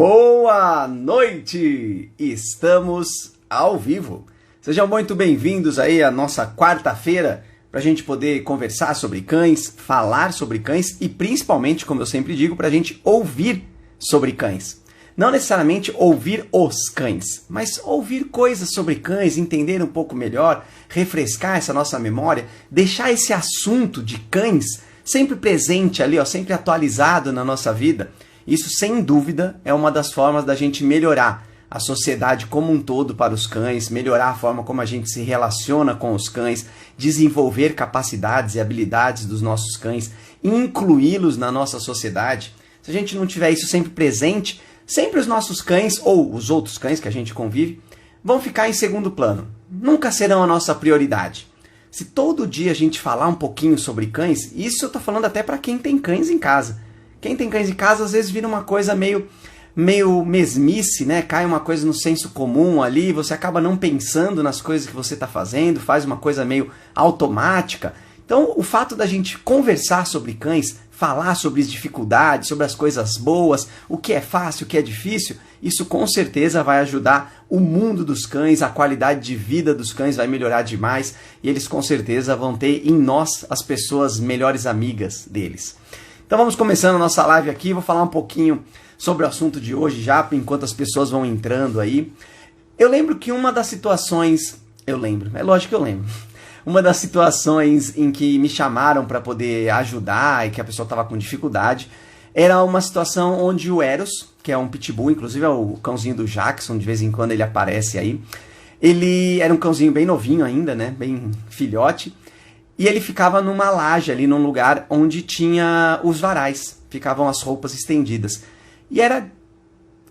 Boa noite! Estamos ao vivo. Sejam muito bem-vindos aí à nossa quarta-feira para a gente poder conversar sobre cães, falar sobre cães e principalmente, como eu sempre digo, para a gente ouvir sobre cães. Não necessariamente ouvir os cães, mas ouvir coisas sobre cães, entender um pouco melhor, refrescar essa nossa memória, deixar esse assunto de cães sempre presente ali, sempre atualizado na nossa vida. Isso, sem dúvida, é uma das formas da gente melhorar a sociedade como um todo para os cães, melhorar a forma como a gente se relaciona com os cães, desenvolver capacidades e habilidades dos nossos cães, incluí-los na nossa sociedade. Se a gente não tiver isso sempre presente, sempre os nossos cães, ou os outros cães que a gente convive, vão ficar em segundo plano. Nunca serão a nossa prioridade. Se todo dia a gente falar um pouquinho sobre cães, isso eu estou falando até para quem tem cães em casa. Quem tem cães em casa, às vezes vira uma coisa meio mesmice, né? Cai uma coisa no senso comum ali, você acaba não pensando nas coisas que você está fazendo, faz uma coisa meio automática. Então, o fato da gente conversar sobre cães, falar sobre as dificuldades, sobre as coisas boas, o que é fácil, o que é difícil, isso com certeza vai ajudar o mundo dos cães, a qualidade de vida dos cães vai melhorar demais e eles com certeza vão ter em nós as pessoas melhores amigas deles. Então vamos começando a nossa live aqui, vou falar um pouquinho sobre o assunto de hoje já, enquanto as pessoas vão entrando aí. Eu lembro que uma das situações, é lógico que eu lembro, uma das situações em que me chamaram para poder ajudar e que a pessoa estava com dificuldade, era uma situação onde o Eros, que é um pitbull, inclusive é o cãozinho do Jackson, de vez em quando ele aparece aí, ele era um cãozinho bem novinho ainda, né, bem filhote, e ele ficava numa laje ali, num lugar onde tinha os varais, ficavam as roupas estendidas. E era,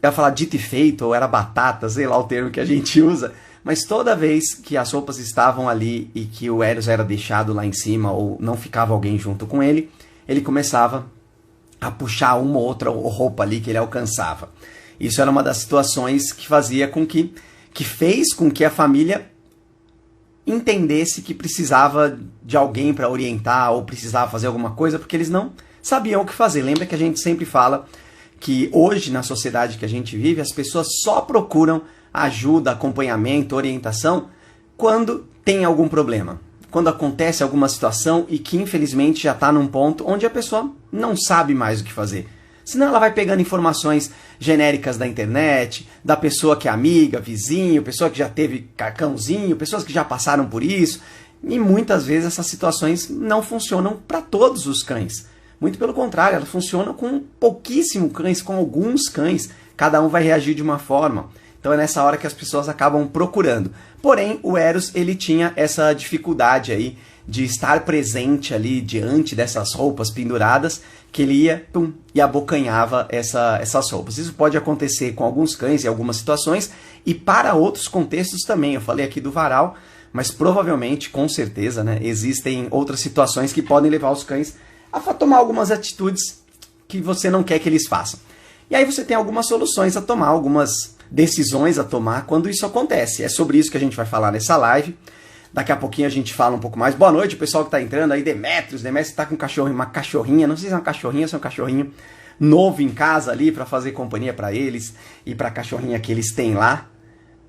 eu ia falar dito e feito, ou era batata, sei lá o termo que a gente usa, mas toda vez que as roupas estavam ali e que o Eros era deixado lá em cima, ou não ficava alguém junto com ele, ele começava a puxar uma ou outra roupa ali que ele alcançava. Isso era uma das situações que fazia com que fez com que a família entendesse que precisava de alguém para orientar ou precisava fazer alguma coisa, porque eles não sabiam o que fazer. Lembra que a gente sempre fala que hoje, na sociedade que a gente vive, as pessoas só procuram ajuda, acompanhamento, orientação quando tem algum problema. Quando acontece alguma situação e que infelizmente já está num ponto onde a pessoa não sabe mais o que fazer. Senão ela vai pegando informações genéricas da internet, da pessoa que é amiga, vizinho, pessoa que já teve cãozinho, pessoas que já passaram por isso. E muitas vezes essas situações não funcionam para todos os cães. Muito pelo contrário, elas funcionam com pouquíssimos cães, com alguns cães. Cada um vai reagir de uma forma. Então é nessa hora que as pessoas acabam procurando. Porém, o Eros, ele tinha essa dificuldade aí de estar presente ali diante dessas roupas penduradas, que ele ia e abocanhava essas roupas. Isso pode acontecer com alguns cães em algumas situações e para outros contextos também. Eu falei aqui do varal, mas provavelmente, com certeza, né, existem outras situações que podem levar os cães a tomar algumas atitudes que você não quer que eles façam. E aí você tem algumas soluções a tomar, algumas decisões a tomar quando isso acontece. É sobre isso que a gente vai falar nessa live. Daqui a pouquinho a gente fala um pouco mais. Boa noite, o pessoal que está entrando aí, Demetrios está com um cachorro, uma cachorrinha, não sei se é uma cachorrinha ou se é um cachorrinho novo em casa ali para fazer companhia para eles e para a cachorrinha que eles têm lá.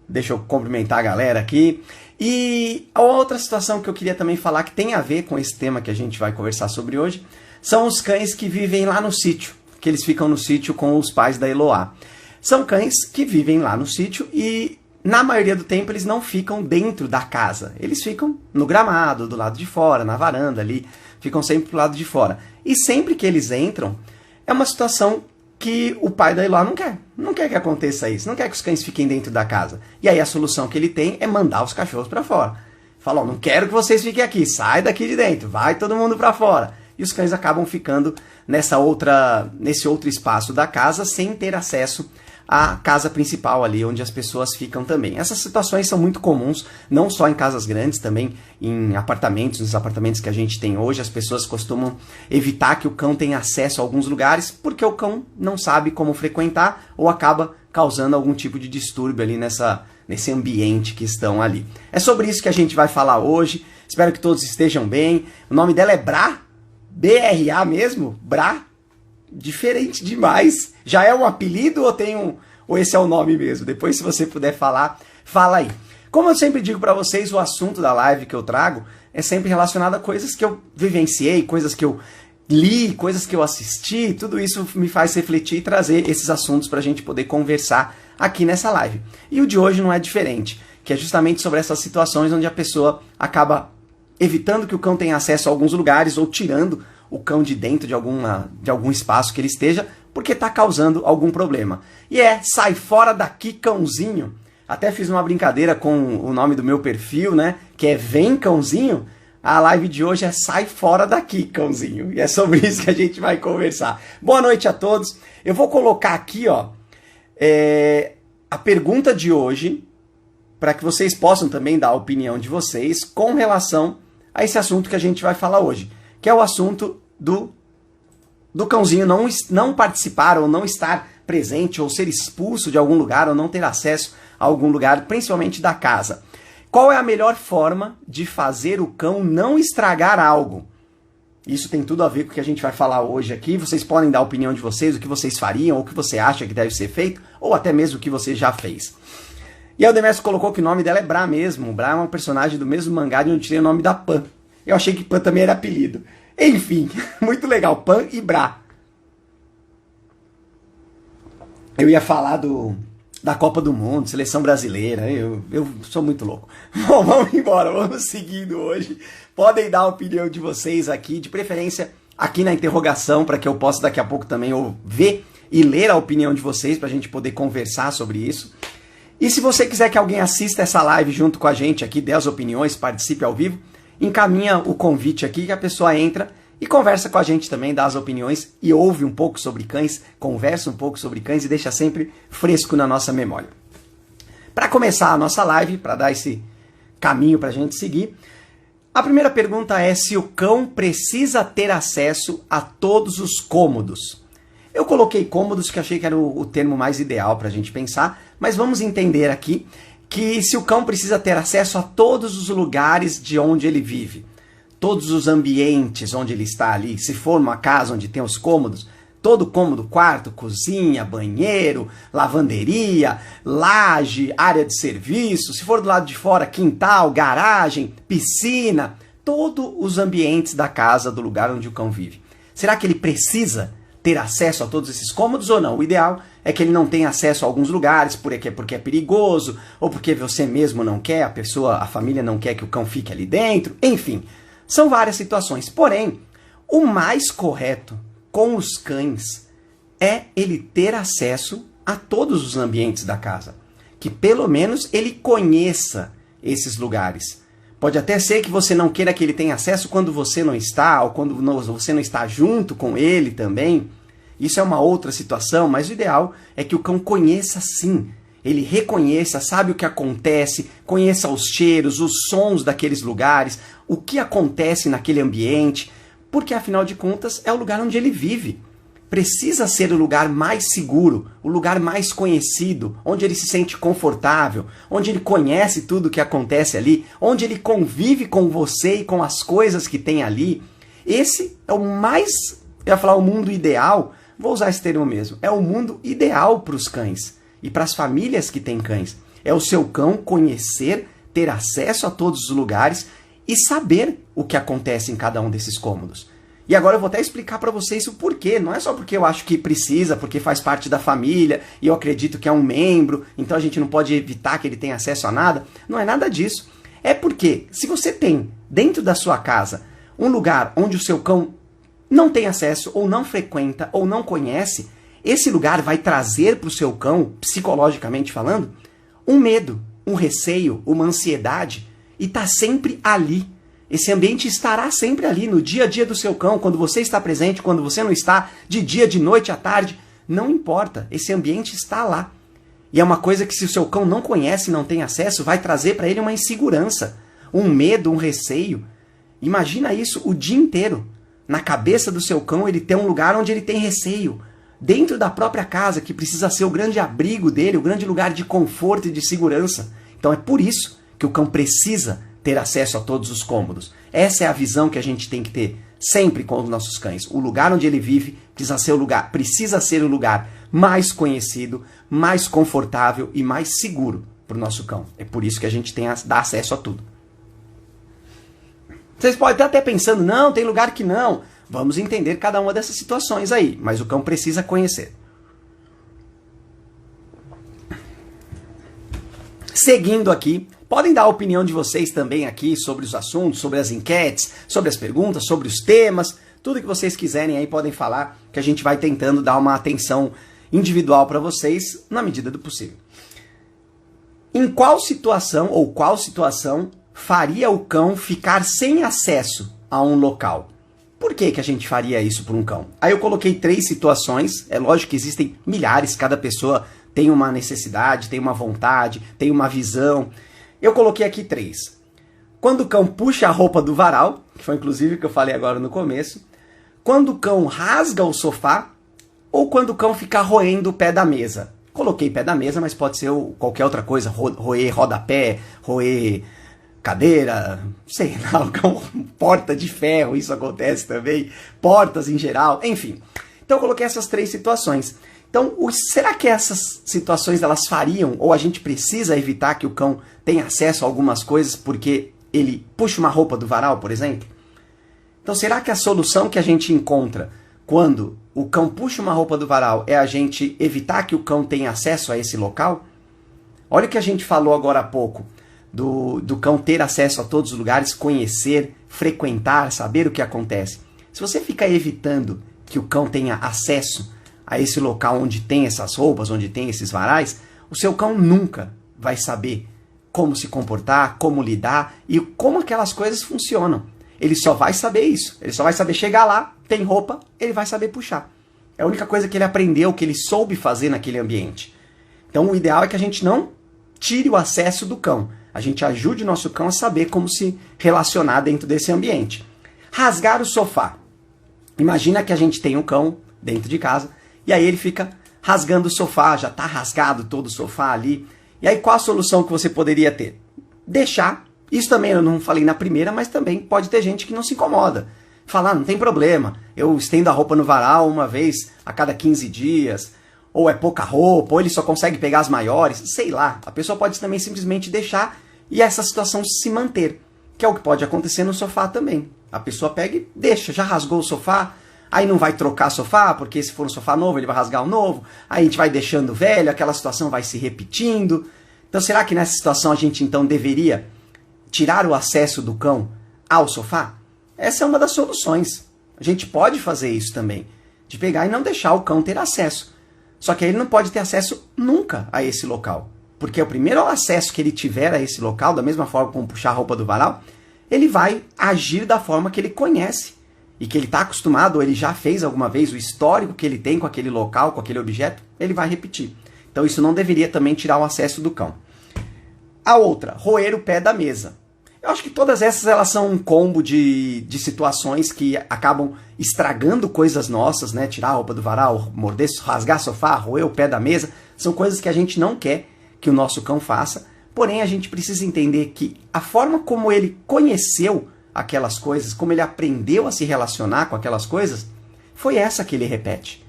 Deixa eu cumprimentar a galera aqui. E a outra situação que eu queria também falar, que tem a ver com esse tema que a gente vai conversar sobre hoje, são os cães que vivem lá no sítio, que eles ficam no sítio com os pais da Eloá. São cães que vivem lá no sítio e, na maioria do tempo, eles não ficam dentro da casa. Eles ficam no gramado, do lado de fora, na varanda ali, ficam sempre do lado de fora. E sempre que eles entram, é uma situação que o pai da Eloá não quer. Não quer que aconteça isso, não quer que os cães fiquem dentro da casa. E aí a solução que ele tem é mandar os cachorros para fora. Fala, não quero que vocês fiquem aqui, sai daqui de dentro, vai todo mundo para fora. E os cães acabam ficando nesse outro espaço da casa sem ter acesso à casa principal ali, onde as pessoas ficam também. Essas situações são muito comuns, não só em casas grandes, também em apartamentos, nos apartamentos que a gente tem hoje, as pessoas costumam evitar que o cão tenha acesso a alguns lugares, porque o cão não sabe como frequentar ou acaba causando algum tipo de distúrbio ali nesse ambiente que estão ali. É sobre isso que a gente vai falar hoje, espero que todos estejam bem. O nome dela é Bra, B-R-A mesmo, Bra. diferente demais. Já é um apelido ou esse é o nome mesmo? Depois, se você puder falar, fala aí. Como eu sempre digo para vocês, o assunto da live que eu trago é sempre relacionado a coisas que eu vivenciei, coisas que eu li, coisas que eu assisti, tudo isso me faz refletir e trazer esses assuntos para a gente poder conversar aqui nessa live. E o de hoje não é diferente, que é justamente sobre essas situações onde a pessoa acaba evitando que o cão tenha acesso a alguns lugares ou tirando o cão de dentro de algum espaço que ele esteja, porque está causando algum problema. E sai fora daqui, cãozinho. Até fiz uma brincadeira com o nome do meu perfil, né? Que é Vem Cãozinho. A live de hoje é Sai Fora Daqui, Cãozinho. E é sobre isso que a gente vai conversar. Boa noite a todos. Eu vou colocar aqui, a pergunta de hoje, para que vocês possam também dar a opinião de vocês com relação a esse assunto que a gente vai falar hoje, que é o assunto do cãozinho não participar ou não estar presente ou ser expulso de algum lugar ou não ter acesso a algum lugar, principalmente da casa. Qual é a melhor forma de fazer o cão não estragar algo? Isso tem tudo a ver com o que a gente vai falar hoje aqui. Vocês podem dar a opinião de vocês, o que vocês fariam, ou o que você acha que deve ser feito, ou até mesmo o que você já fez. E a Demetrio colocou que o nome dela é Bra mesmo. Bra é um personagem do mesmo mangá de onde eu tirei o nome da Pan. Eu achei que Pan também era apelido. Enfim, muito legal. Pan e Bra. Eu ia falar da Copa do Mundo, seleção brasileira. Eu sou muito louco. Bom, vamos embora. Vamos seguindo hoje. Podem dar a opinião de vocês aqui, de preferência aqui na interrogação, para que eu possa daqui a pouco também ver e ler a opinião de vocês, para a gente poder conversar sobre isso. E se você quiser que alguém assista essa live junto com a gente aqui, dê as opiniões, participe ao vivo, encaminha o convite aqui que a pessoa entra e conversa com a gente também, dá as opiniões e ouve um pouco sobre cães, conversa um pouco sobre cães e deixa sempre fresco na nossa memória. Para começar a nossa live, para dar esse caminho para a gente seguir, a primeira pergunta é se o cão precisa ter acesso a todos os cômodos. Eu coloquei cômodos que achei que era o termo mais ideal para a gente pensar, mas vamos entender aqui que se o cão precisa ter acesso a todos os lugares de onde ele vive, todos os ambientes onde ele está ali, se for uma casa onde tem os cômodos, todo cômodo, quarto, cozinha, banheiro, lavanderia, laje, área de serviço, se for do lado de fora, quintal, garagem, piscina, todos os ambientes da casa, do lugar onde o cão vive. Será que ele precisa ter acesso a todos esses cômodos ou não? O ideal é que ele não tenha acesso a alguns lugares porque é perigoso, ou porque você mesmo não quer, a família não quer que o cão fique ali dentro, enfim. São várias situações. Porém, o mais correto com os cães é ele ter acesso a todos os ambientes da casa. Que pelo menos ele conheça esses lugares. Pode até ser que você não queira que ele tenha acesso quando você não está, ou quando você não está junto com ele também. Isso é uma outra situação, mas o ideal é que o cão conheça sim. Ele reconheça, sabe o que acontece, conheça os cheiros, os sons daqueles lugares, o que acontece naquele ambiente, porque afinal de contas é o lugar onde ele vive. Precisa ser o lugar mais seguro, o lugar mais conhecido, onde ele se sente confortável, onde ele conhece tudo o que acontece ali, onde ele convive com você e com as coisas que tem ali. Esse é o mais, eu ia falar o mundo ideal, vou usar esse termo mesmo, é o mundo ideal para os cães e para as famílias que têm cães. É o seu cão conhecer, ter acesso a todos os lugares e saber o que acontece em cada um desses cômodos. E agora eu vou até explicar para vocês o porquê. Não é só porque eu acho que precisa, porque faz parte da família e eu acredito que é um membro, então a gente não pode evitar que ele tenha acesso a nada. Não é nada disso. É porque se você tem dentro da sua casa um lugar onde o seu cão não tem acesso, ou não frequenta, ou não conhece, esse lugar vai trazer para o seu cão, psicologicamente falando, um medo, um receio, uma ansiedade, e está sempre ali. Esse ambiente estará sempre ali, no dia a dia do seu cão, quando você está presente, quando você não está, de dia, de noite, à tarde, não importa, esse ambiente está lá. E é uma coisa que se o seu cão não conhece, não tem acesso, vai trazer para ele uma insegurança, um medo, um receio. Imagina isso o dia inteiro. Na cabeça do seu cão, ele tem um lugar onde ele tem receio. Dentro da própria casa, que precisa ser o grande abrigo dele, o grande lugar de conforto e de segurança. Então é por isso que o cão precisa ter acesso a todos os cômodos. Essa é a visão que a gente tem que ter sempre com os nossos cães. O lugar onde ele vive precisa ser o lugar mais conhecido, mais confortável e mais seguro para o nosso cão. É por isso que a gente dá acesso a tudo. Vocês podem estar até pensando, não, tem lugar que não. Vamos entender cada uma dessas situações aí, mas o cão precisa conhecer. Seguindo aqui, podem dar a opinião de vocês também aqui sobre os assuntos, sobre as enquetes, sobre as perguntas, sobre os temas, tudo que vocês quiserem aí podem falar, que a gente vai tentando dar uma atenção individual para vocês na medida do possível. Em qual situação faria o cão ficar sem acesso a um local? Por que a gente faria isso para um cão? Aí eu coloquei 3 situações, é lógico que existem milhares, cada pessoa tem uma necessidade, tem uma vontade, tem uma visão. Eu coloquei aqui 3. Quando o cão puxa a roupa do varal, que foi inclusive o que eu falei agora no começo, quando o cão rasga o sofá, ou quando o cão fica roendo o pé da mesa. Coloquei pé da mesa, mas pode ser qualquer outra coisa, roer rodapé, roer cadeira, sei lá, o cão, porta de ferro, isso acontece também, portas em geral, enfim. Então eu coloquei essas 3 situações. Então, será que essas situações elas fariam, ou a gente precisa evitar que o cão tenha acesso a algumas coisas porque ele puxa uma roupa do varal, por exemplo? Então, será que a solução que a gente encontra quando o cão puxa uma roupa do varal é a gente evitar que o cão tenha acesso a esse local? Olha o que a gente falou agora há pouco, do cão ter acesso a todos os lugares, conhecer, frequentar, saber o que acontece. Se você fica evitando que o cão tenha acesso a esse local onde tem essas roupas, onde tem esses varais, o seu cão nunca vai saber como se comportar, como lidar e como aquelas coisas funcionam. Ele só vai saber isso. Ele só vai saber chegar lá, tem roupa, ele vai saber puxar. É a única coisa que ele aprendeu, que ele soube fazer naquele ambiente. Então o ideal é que a gente não tire o acesso do cão. A gente ajude o nosso cão a saber como se relacionar dentro desse ambiente. Rasgar o sofá. Imagina que a gente tem um cão dentro de casa e aí ele fica rasgando o sofá, já está rasgado todo o sofá ali. E aí qual a solução que você poderia ter? Deixar. Isso também eu não falei na primeira, mas também pode ter gente que não se incomoda. Falar, não tem problema, eu estendo a roupa no varal uma vez a cada 15 dias, ou é pouca roupa, ou ele só consegue pegar as maiores, sei lá. A pessoa pode também simplesmente deixar e essa situação se manter, que é o que pode acontecer no sofá também. A pessoa pega e deixa, já rasgou o sofá, aí não vai trocar sofá, porque se for um sofá novo ele vai rasgar o novo, aí a gente vai deixando velho, aquela situação vai se repetindo. Então será que nessa situação a gente então deveria tirar o acesso do cão ao sofá? Essa é uma das soluções. A gente pode fazer isso também, de pegar e não deixar o cão ter acesso. Só que aí ele não pode ter acesso nunca a esse local. Porque o primeiro acesso que ele tiver a esse local, da mesma forma como puxar a roupa do varal, ele vai agir da forma que ele conhece e que ele está acostumado, ou ele já fez alguma vez, o histórico que ele tem com aquele local, com aquele objeto, ele vai repetir. Então isso não deveria também tirar o acesso do cão. A outra, roer o pé da mesa. Eu acho que todas essas elas são um combo de situações que acabam estragando coisas nossas, né? Tirar a roupa do varal, morder, rasgar sofá, roer o pé da mesa. São coisas que a gente não quer que o nosso cão faça. Porém, a gente precisa entender que a forma como ele conheceu aquelas coisas, como ele aprendeu a se relacionar com aquelas coisas, foi essa que ele repete.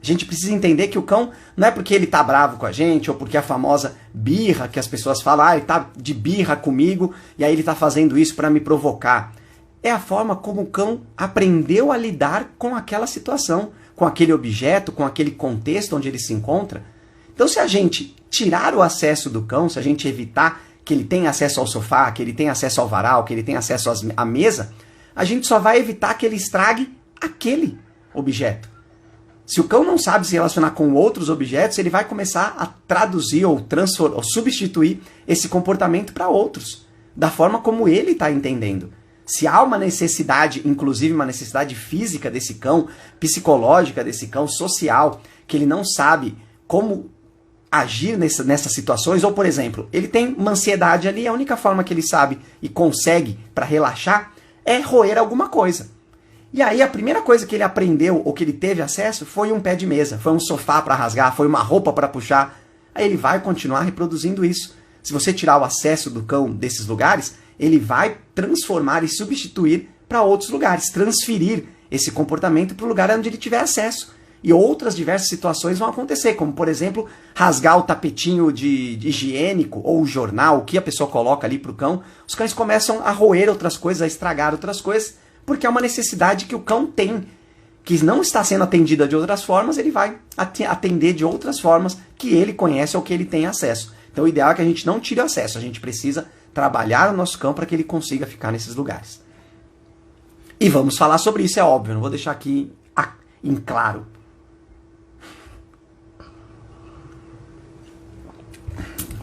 A gente precisa entender que o cão não é porque ele tá bravo com a gente, ou porque a famosa birra que as pessoas falam, ele tá de birra comigo, e aí ele tá fazendo isso para me provocar. É a forma como o cão aprendeu a lidar com aquela situação, com aquele objeto, com aquele contexto onde ele se encontra. Então se a gente tirar o acesso do cão, se a gente evitar que ele tenha acesso ao sofá, que ele tenha acesso ao varal, que ele tenha acesso à mesa, a gente só vai evitar que ele estrague aquele objeto. Se o cão não sabe se relacionar com outros objetos, ele vai começar a traduzir ou substituir esse comportamento para outros, da forma como ele está entendendo. Se há uma necessidade, inclusive uma necessidade física desse cão, psicológica desse cão, social, que ele não sabe como agir nessas situações, ou por exemplo, ele tem uma ansiedade ali, a única forma que ele sabe e consegue para relaxar é roer alguma coisa. E aí a primeira coisa que ele aprendeu ou que ele teve acesso foi um pé de mesa, foi um sofá para rasgar, foi uma roupa para puxar. Aí ele vai continuar reproduzindo isso. Se você tirar o acesso do cão desses lugares, ele vai transformar e substituir para outros lugares, transferir esse comportamento para o lugar onde ele tiver acesso. E outras diversas situações vão acontecer, como, por exemplo, rasgar o tapetinho de higiênico ou o jornal, o que a pessoa coloca ali para o cão. Os cães começam a roer outras coisas, a estragar outras coisas, porque é uma necessidade que o cão tem, que não está sendo atendida de outras formas, ele vai atender de outras formas que ele conhece ou que ele tem acesso. Então o ideal é que a gente não tire o acesso, a gente precisa trabalhar o nosso cão para que ele consiga ficar nesses lugares. E vamos falar sobre isso, é óbvio, não vou deixar aqui em claro.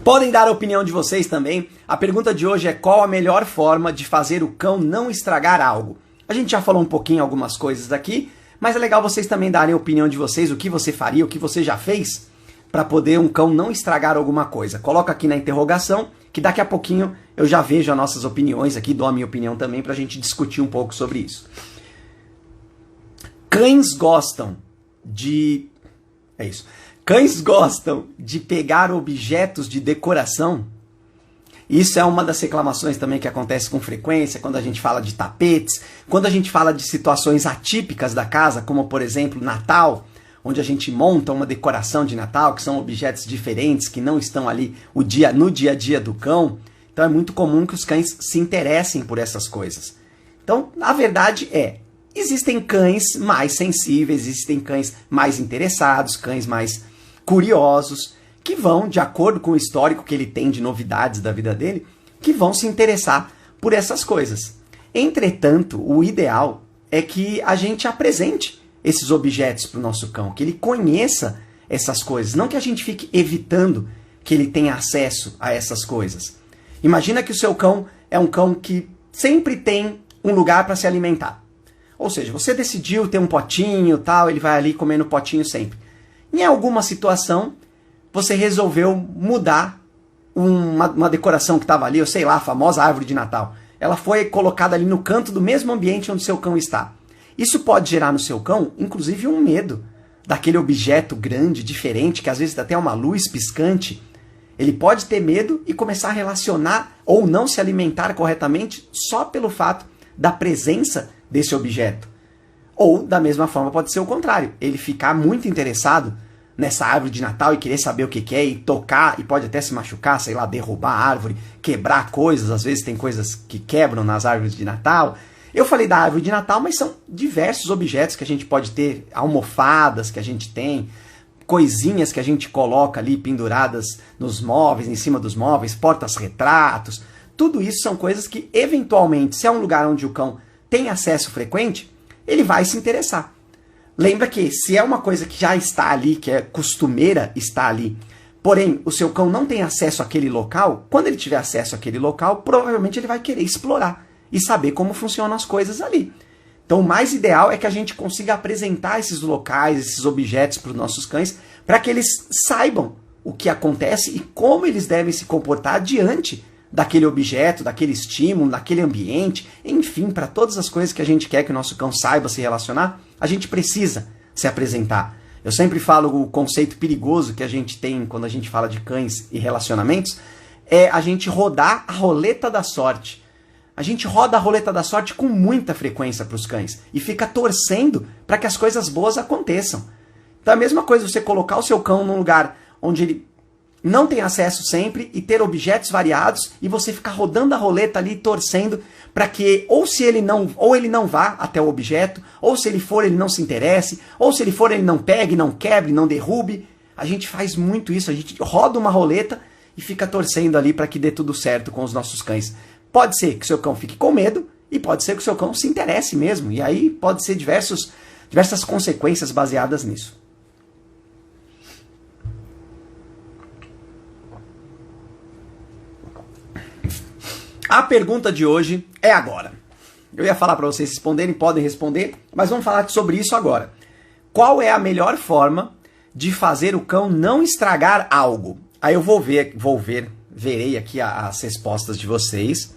Podem dar a opinião de vocês também. A pergunta de hoje é: qual a melhor forma de fazer o cão não estragar algo? A gente já falou um pouquinho algumas coisas aqui, mas é legal vocês também darem a opinião de vocês, o que você faria, o que você já fez para poder um cão não estragar alguma coisa. Coloca aqui na interrogação, que daqui a pouquinho eu já vejo as nossas opiniões aqui, dou a minha opinião também para a gente discutir um pouco sobre isso. Cães gostam de... Cães gostam de pegar objetos de decoração. Isso é uma das reclamações também que acontece com frequência quando a gente fala de tapetes, quando a gente fala de situações atípicas da casa, como por exemplo Natal, onde a gente monta uma decoração de Natal, que são objetos diferentes, que não estão ali no dia a dia do cão. Então é muito comum que os cães se interessem por essas coisas. Então, a verdade é, existem cães mais sensíveis, existem cães mais interessados, cães mais curiosos, que vão, de acordo com o histórico que ele tem de novidades da vida dele, que vão se interessar por essas coisas. Entretanto, o ideal é que a gente apresente esses objetos para o nosso cão, que ele conheça essas coisas, não que a gente fique evitando que ele tenha acesso a essas coisas. Imagina que o seu cão é um cão que sempre tem um lugar para se alimentar. Ou seja, você decidiu ter um potinho, tal, ele vai ali comendo potinho sempre. Em alguma situação, você resolveu mudar uma decoração que estava ali, eu sei lá, a famosa árvore de Natal. Ela foi colocada ali no canto do mesmo ambiente onde seu cão está. Isso pode gerar no seu cão, inclusive, um medo daquele objeto grande, diferente, que às vezes dá até uma luz piscante. Ele pode ter medo e começar a relacionar ou não se alimentar corretamente só pelo fato da presença desse objeto. Ou, da mesma forma, pode ser o contrário. Ele ficar muito interessado nessa árvore de Natal e querer saber o que é e tocar, e pode até se machucar, sei lá, derrubar a árvore, quebrar coisas. Às vezes tem coisas que quebram nas árvores de Natal. Eu falei da árvore de Natal, mas são diversos objetos que a gente pode ter, almofadas que a gente tem, coisinhas que a gente coloca ali penduradas nos móveis, em cima dos móveis, portas-retratos. Tudo isso são coisas que, eventualmente, se é um lugar onde o cão tem acesso frequente, ele vai se interessar. Lembra que se é uma coisa que já está ali, que é costumeira estar ali, porém o seu cão não tem acesso àquele local, quando ele tiver acesso àquele local, provavelmente ele vai querer explorar e saber como funcionam as coisas ali. Então o mais ideal é que a gente consiga apresentar esses locais, esses objetos para os nossos cães, para que eles saibam o que acontece e como eles devem se comportar diante daquele objeto, daquele estímulo, daquele ambiente, enfim, para todas as coisas que a gente quer que o nosso cão saiba se relacionar, a gente precisa se apresentar. Eu sempre falo o conceito perigoso que a gente tem quando a gente fala de cães e relacionamentos, é a gente rodar a roleta da sorte. A gente roda a roleta da sorte com muita frequência para os cães e fica torcendo para que as coisas boas aconteçam. Então é a mesma coisa você colocar o seu cão num lugar onde ele não tem acesso sempre e ter objetos variados e você ficar rodando a roleta ali torcendo para que ele não vá até o objeto, ou se ele for ele não se interesse, ou se ele for ele não pegue, não quebre, não derrube. A gente faz muito isso, a gente roda uma roleta e fica torcendo ali para que dê tudo certo com os nossos cães. Pode ser que o seu cão fique com medo e pode ser que o seu cão se interesse mesmo. E aí pode ser diversas consequências baseadas nisso. A pergunta de hoje é agora. Eu ia falar para vocês responderem, podem responder, mas vamos falar sobre isso agora. Qual é a melhor forma de fazer o cão não estragar algo? Aí eu verei aqui as respostas de vocês.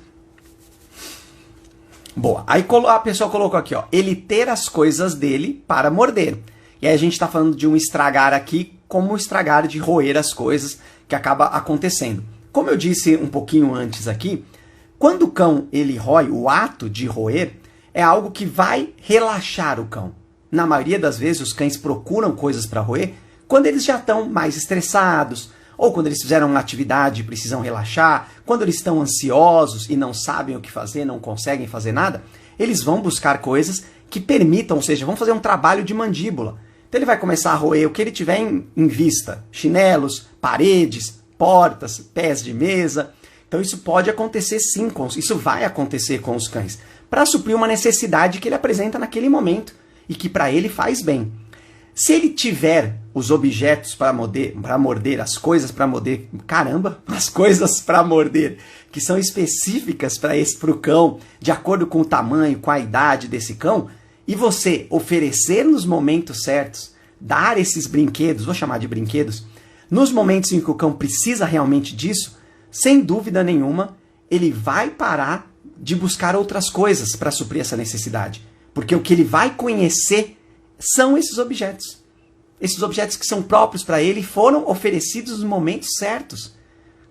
Boa, aí a pessoa colocou aqui, ó, ele ter as coisas dele para morder. E aí a gente está falando de um estragar aqui, como estragar de roer as coisas que acaba acontecendo. Como eu disse um pouquinho antes aqui, quando o cão ele rói, o ato de roer é algo que vai relaxar o cão. Na maioria das vezes, os cães procuram coisas para roer quando eles já estão mais estressados, ou quando eles fizeram uma atividade e precisam relaxar, quando eles estão ansiosos e não sabem o que fazer, não conseguem fazer nada, eles vão buscar coisas que permitam, ou seja, vão fazer um trabalho de mandíbula. Então ele vai começar a roer o que ele tiver em vista, chinelos, paredes, portas, pés de mesa. Então isso pode acontecer sim, isso vai acontecer com os cães, para suprir uma necessidade que ele apresenta naquele momento e que para ele faz bem. Se ele tiver os objetos para morder, as coisas para morder, as coisas para morder, que são específicas para o cão, de acordo com o tamanho, com a idade desse cão, e você oferecer nos momentos certos, dar esses brinquedos, vou chamar de brinquedos, nos momentos em que o cão precisa realmente disso, sem dúvida nenhuma, ele vai parar de buscar outras coisas para suprir essa necessidade. Porque o que ele vai conhecer são esses objetos. Esses objetos que são próprios para ele foram oferecidos nos momentos certos.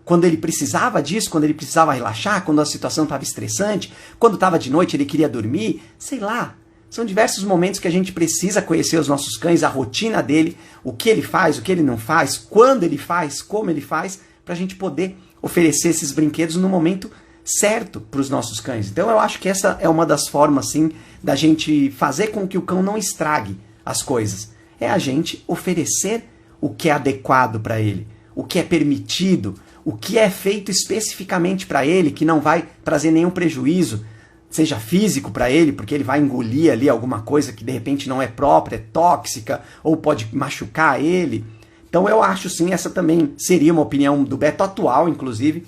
Quando ele precisava disso, quando ele precisava relaxar, quando a situação estava estressante, quando estava de noite ele queria dormir, sei lá. São diversos momentos que a gente precisa conhecer os nossos cães, a rotina dele, o que ele faz, o que ele não faz, quando ele faz, como ele faz, para a gente poder oferecer esses brinquedos no momento certo para os nossos cães. Então eu acho que essa é uma das formas, sim, da gente fazer com que o cão não estrague as coisas. É a gente oferecer o que é adequado para ele, o que é permitido, o que é feito especificamente para ele, que não vai trazer nenhum prejuízo, seja físico para ele, porque ele vai engolir ali alguma coisa que de repente não é própria, é tóxica, ou pode machucar ele. Então eu acho sim, essa também seria uma opinião do Beto atual, inclusive,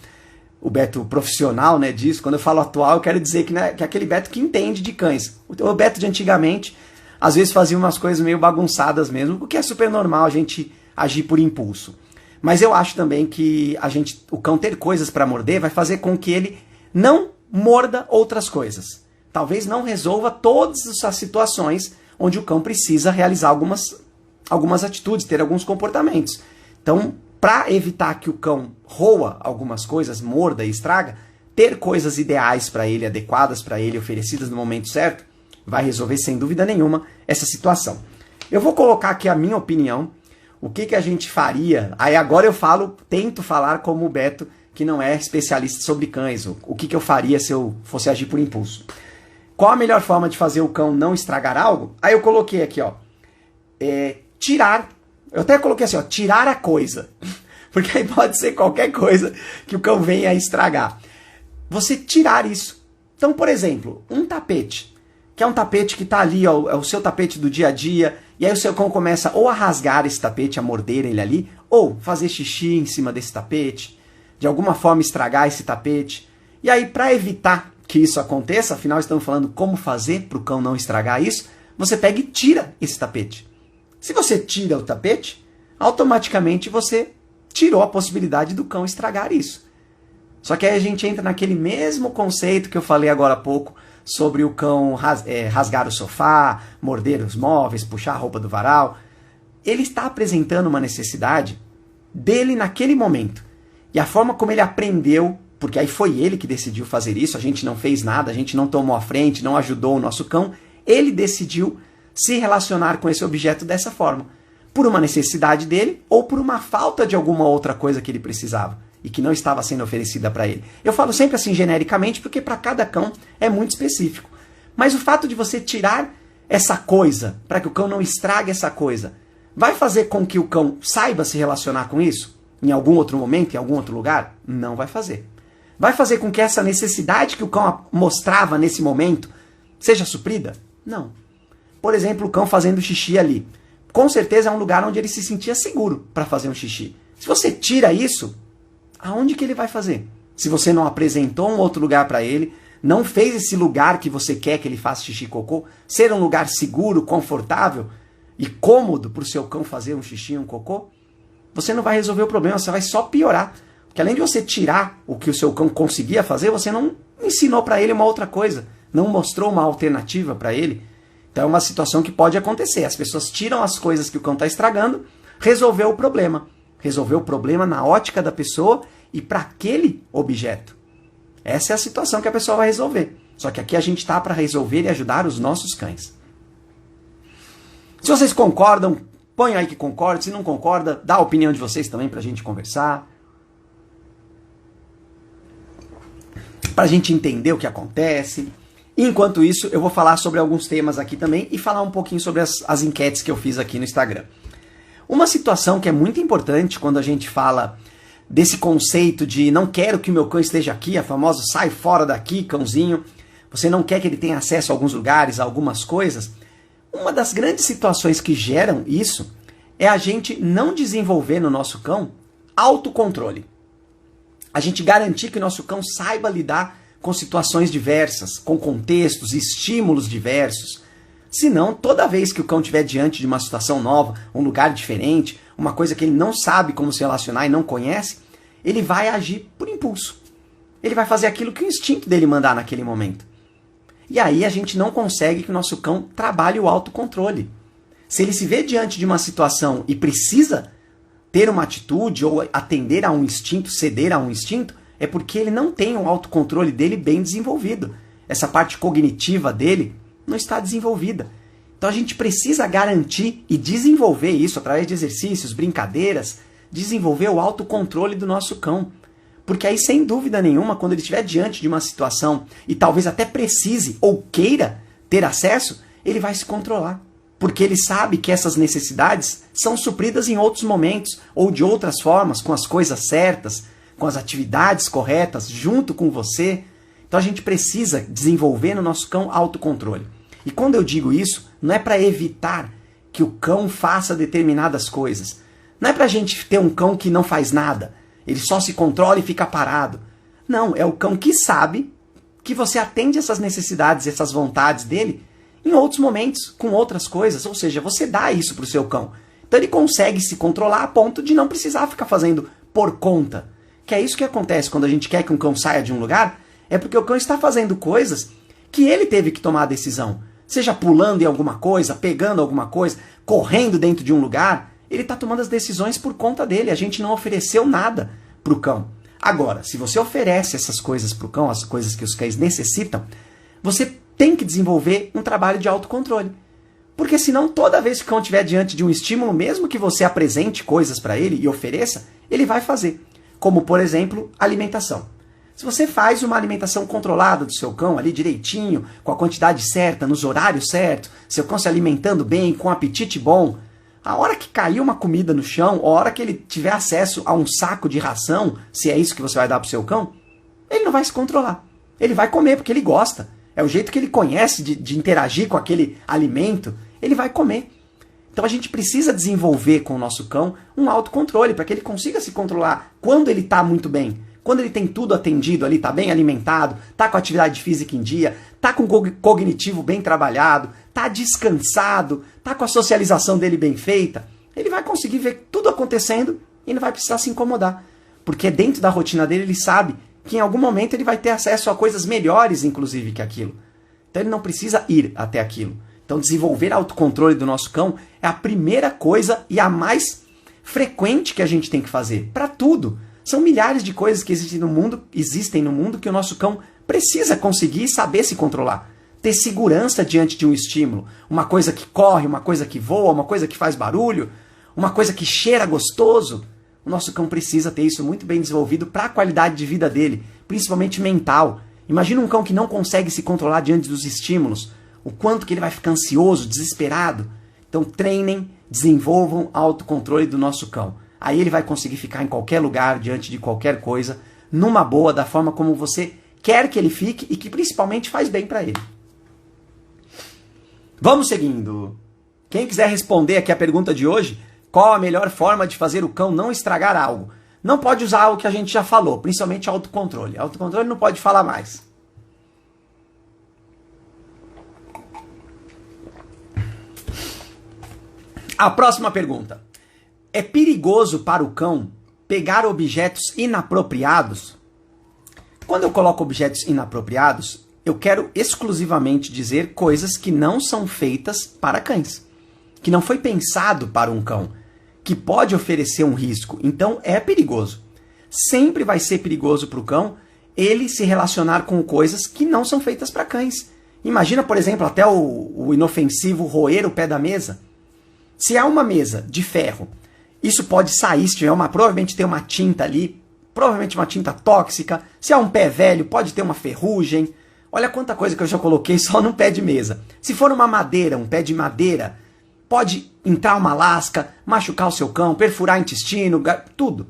o Beto profissional, né, disso. Quando eu falo atual, eu quero dizer que, né, que é aquele Beto que entende de cães. O Beto de antigamente, às vezes fazia umas coisas meio bagunçadas mesmo, o que é super normal a gente agir por impulso. Mas eu acho também que o cão ter coisas para morder vai fazer com que ele não morda outras coisas. Talvez não resolva todas essas situações onde o cão precisa realizar algumas atitudes, ter alguns comportamentos. Então, para evitar que o cão roa algumas coisas, morda e estraga, ter coisas ideais para ele, adequadas para ele, oferecidas no momento certo, vai resolver sem dúvida nenhuma essa situação. Eu vou colocar aqui a minha opinião, o que a gente faria. Aí agora eu tento falar como o Beto, que não é especialista sobre cães, o que eu faria se eu fosse agir por impulso. Qual a melhor forma de fazer o cão não estragar algo? Aí eu coloquei aqui, ó, tirar. Eu até coloquei assim, ó, tirar a coisa. Porque aí pode ser qualquer coisa que o cão venha a estragar. Você tirar isso. Então, por exemplo, um tapete. Que é um tapete que está ali, ó, é o seu tapete do dia a dia. E aí o seu cão começa ou a rasgar esse tapete, a morder ele ali, ou fazer xixi em cima desse tapete. De alguma forma estragar esse tapete. E aí, para evitar que isso aconteça, afinal estamos falando como fazer para o cão não estragar isso, você pega e tira esse tapete. Se você tira o tapete, automaticamente você tirou a possibilidade do cão estragar isso. Só que aí a gente entra naquele mesmo conceito que eu falei agora há pouco sobre o cão rasgar o sofá, morder os móveis, puxar a roupa do varal. Ele está apresentando uma necessidade dele naquele momento. E a forma como ele aprendeu, porque aí foi ele que decidiu fazer isso, a gente não fez nada, a gente não tomou a frente, não ajudou o nosso cão, ele decidiu se relacionar com esse objeto dessa forma, por uma necessidade dele ou por uma falta de alguma outra coisa que ele precisava e que não estava sendo oferecida para ele. Eu falo sempre assim genericamente porque para cada cão é muito específico. Mas o fato de você tirar essa coisa, para que o cão não estrague essa coisa, vai fazer com que o cão saiba se relacionar com isso? Em algum outro momento, em algum outro lugar? Não vai fazer. Vai fazer com que essa necessidade que o cão mostrava nesse momento seja suprida? Não. Por exemplo, o cão fazendo xixi ali. Com certeza é um lugar onde ele se sentia seguro para fazer um xixi. Se você tira isso, aonde que ele vai fazer? Se você não apresentou um outro lugar para ele, não fez esse lugar que você quer que ele faça xixi e cocô, ser um lugar seguro, confortável e cômodo para o seu cão fazer um xixi e um cocô, você não vai resolver o problema, você vai só piorar. Porque além de você tirar o que o seu cão conseguia fazer, você não ensinou para ele uma outra coisa, não mostrou uma alternativa para ele. Então é uma situação que pode acontecer. As pessoas tiram as coisas que o cão está estragando, resolveu o problema. Resolveu o problema na ótica da pessoa e para aquele objeto. Essa é a situação que a pessoa vai resolver. Só que aqui a gente está para resolver e ajudar os nossos cães. Se vocês concordam, põe aí que concorda. Se não concorda, dá a opinião de vocês também para a gente conversar. Para a gente entender o que acontece. Enquanto isso, eu vou falar sobre alguns temas aqui também e falar um pouquinho sobre as enquetes que eu fiz aqui no Instagram. Uma situação que é muito importante quando a gente fala desse conceito de não quero que o meu cão esteja aqui, a famosa sai fora daqui, cãozinho. Você não quer que ele tenha acesso a alguns lugares, a algumas coisas. Uma das grandes situações que geram isso é a gente não desenvolver no nosso cão autocontrole. A gente garantir que o nosso cão saiba lidar com situações diversas, com contextos, estímulos diversos. Senão, toda vez que o cão estiver diante de uma situação nova, um lugar diferente, uma coisa que ele não sabe como se relacionar e não conhece, ele vai agir por impulso. Ele vai fazer aquilo que o instinto dele mandar naquele momento. E aí a gente não consegue que o nosso cão trabalhe o autocontrole. Se ele se vê diante de uma situação e precisa ter uma atitude ou atender a um instinto, ceder a um instinto, é porque ele não tem o autocontrole dele bem desenvolvido. Essa parte cognitiva dele não está desenvolvida. Então a gente precisa garantir e desenvolver isso através de exercícios, brincadeiras, desenvolver o autocontrole do nosso cão. Porque aí, sem dúvida nenhuma, quando ele estiver diante de uma situação e talvez até precise ou queira ter acesso, ele vai se controlar. Porque ele sabe que essas necessidades são supridas em outros momentos ou de outras formas, com as coisas certas, com as atividades corretas, junto com você. Então a gente precisa desenvolver no nosso cão autocontrole. E quando eu digo isso, não é para evitar que o cão faça determinadas coisas. Não é para a gente ter um cão que não faz nada. Ele só se controla e fica parado. Não, é o cão que sabe que você atende essas necessidades, essas vontades dele em outros momentos, com outras coisas. Ou seja, você dá isso para o seu cão. Então ele consegue se controlar a ponto de não precisar ficar fazendo por conta. Que é isso que acontece quando a gente quer que um cão saia de um lugar, é porque o cão está fazendo coisas que ele teve que tomar a decisão. Seja pulando em alguma coisa, pegando alguma coisa, correndo dentro de um lugar. Ele está tomando as decisões por conta dele. A gente não ofereceu nada para o cão. Agora, se você oferece essas coisas para o cão, as coisas que os cães necessitam, você tem que desenvolver um trabalho de autocontrole. Porque senão, toda vez que o cão estiver diante de um estímulo, mesmo que você apresente coisas para ele e ofereça, ele vai fazer. Como, por exemplo, alimentação. Se você faz uma alimentação controlada do seu cão, ali direitinho, com a quantidade certa, nos horários certos, seu cão se alimentando bem, com apetite bom, a hora que cair uma comida no chão, a hora que ele tiver acesso a um saco de ração, se é isso que você vai dar para o seu cão, ele não vai se controlar. Ele vai comer porque ele gosta. É o jeito que ele conhece de interagir com aquele alimento, ele vai comer. Então a gente precisa desenvolver com o nosso cão um autocontrole para que ele consiga se controlar quando ele está muito bem. Quando ele tem tudo atendido ali, está bem alimentado, está com a atividade física em dia, está com o cognitivo bem trabalhado, está descansado, está com a socialização dele bem feita, ele vai conseguir ver tudo acontecendo e não vai precisar se incomodar. Porque dentro da rotina dele ele sabe que em algum momento ele vai ter acesso a coisas melhores, inclusive, que aquilo. Então ele não precisa ir até aquilo. Então desenvolver autocontrole do nosso cão é a primeira coisa e a mais frequente que a gente tem que fazer. Para tudo. São milhares de coisas que existem no mundo que o nosso cão precisa conseguir saber se controlar. Ter segurança diante de um estímulo. Uma coisa que corre, uma coisa que voa, uma coisa que faz barulho, uma coisa que cheira gostoso. O nosso cão precisa ter isso muito bem desenvolvido para a qualidade de vida dele, principalmente mental. Imagina um cão que não consegue se controlar diante dos estímulos. O quanto que ele vai ficar ansioso, desesperado. Então treinem, desenvolvam autocontrole do nosso cão. Aí ele vai conseguir ficar em qualquer lugar, diante de qualquer coisa, numa boa, da forma como você quer que ele fique e que principalmente faz bem para ele. Vamos seguindo. Quem quiser responder aqui a pergunta de hoje, qual a melhor forma de fazer o cão não estragar algo? Não pode usar algo que a gente já falou, principalmente autocontrole. Autocontrole não pode falar mais. A próxima pergunta. É perigoso para o cão pegar objetos inapropriados? Quando eu coloco objetos inapropriados, eu quero exclusivamente dizer coisas que não são feitas para cães. Que não foi pensado para um cão. Que pode oferecer um risco. Então é perigoso. Sempre vai ser perigoso para o cão ele se relacionar com coisas que não são feitas para cães. Imagina, por exemplo, até o inofensivo roer o pé da mesa. Se há uma mesa de ferro, isso pode sair, se tiver provavelmente tem uma tinta ali, provavelmente uma tinta tóxica. Se há um pé velho, pode ter uma ferrugem. Olha quanta coisa que eu já coloquei só no pé de mesa. Se for uma madeira, um pé de madeira, pode entrar uma lasca, machucar o seu cão, perfurar o intestino, tudo.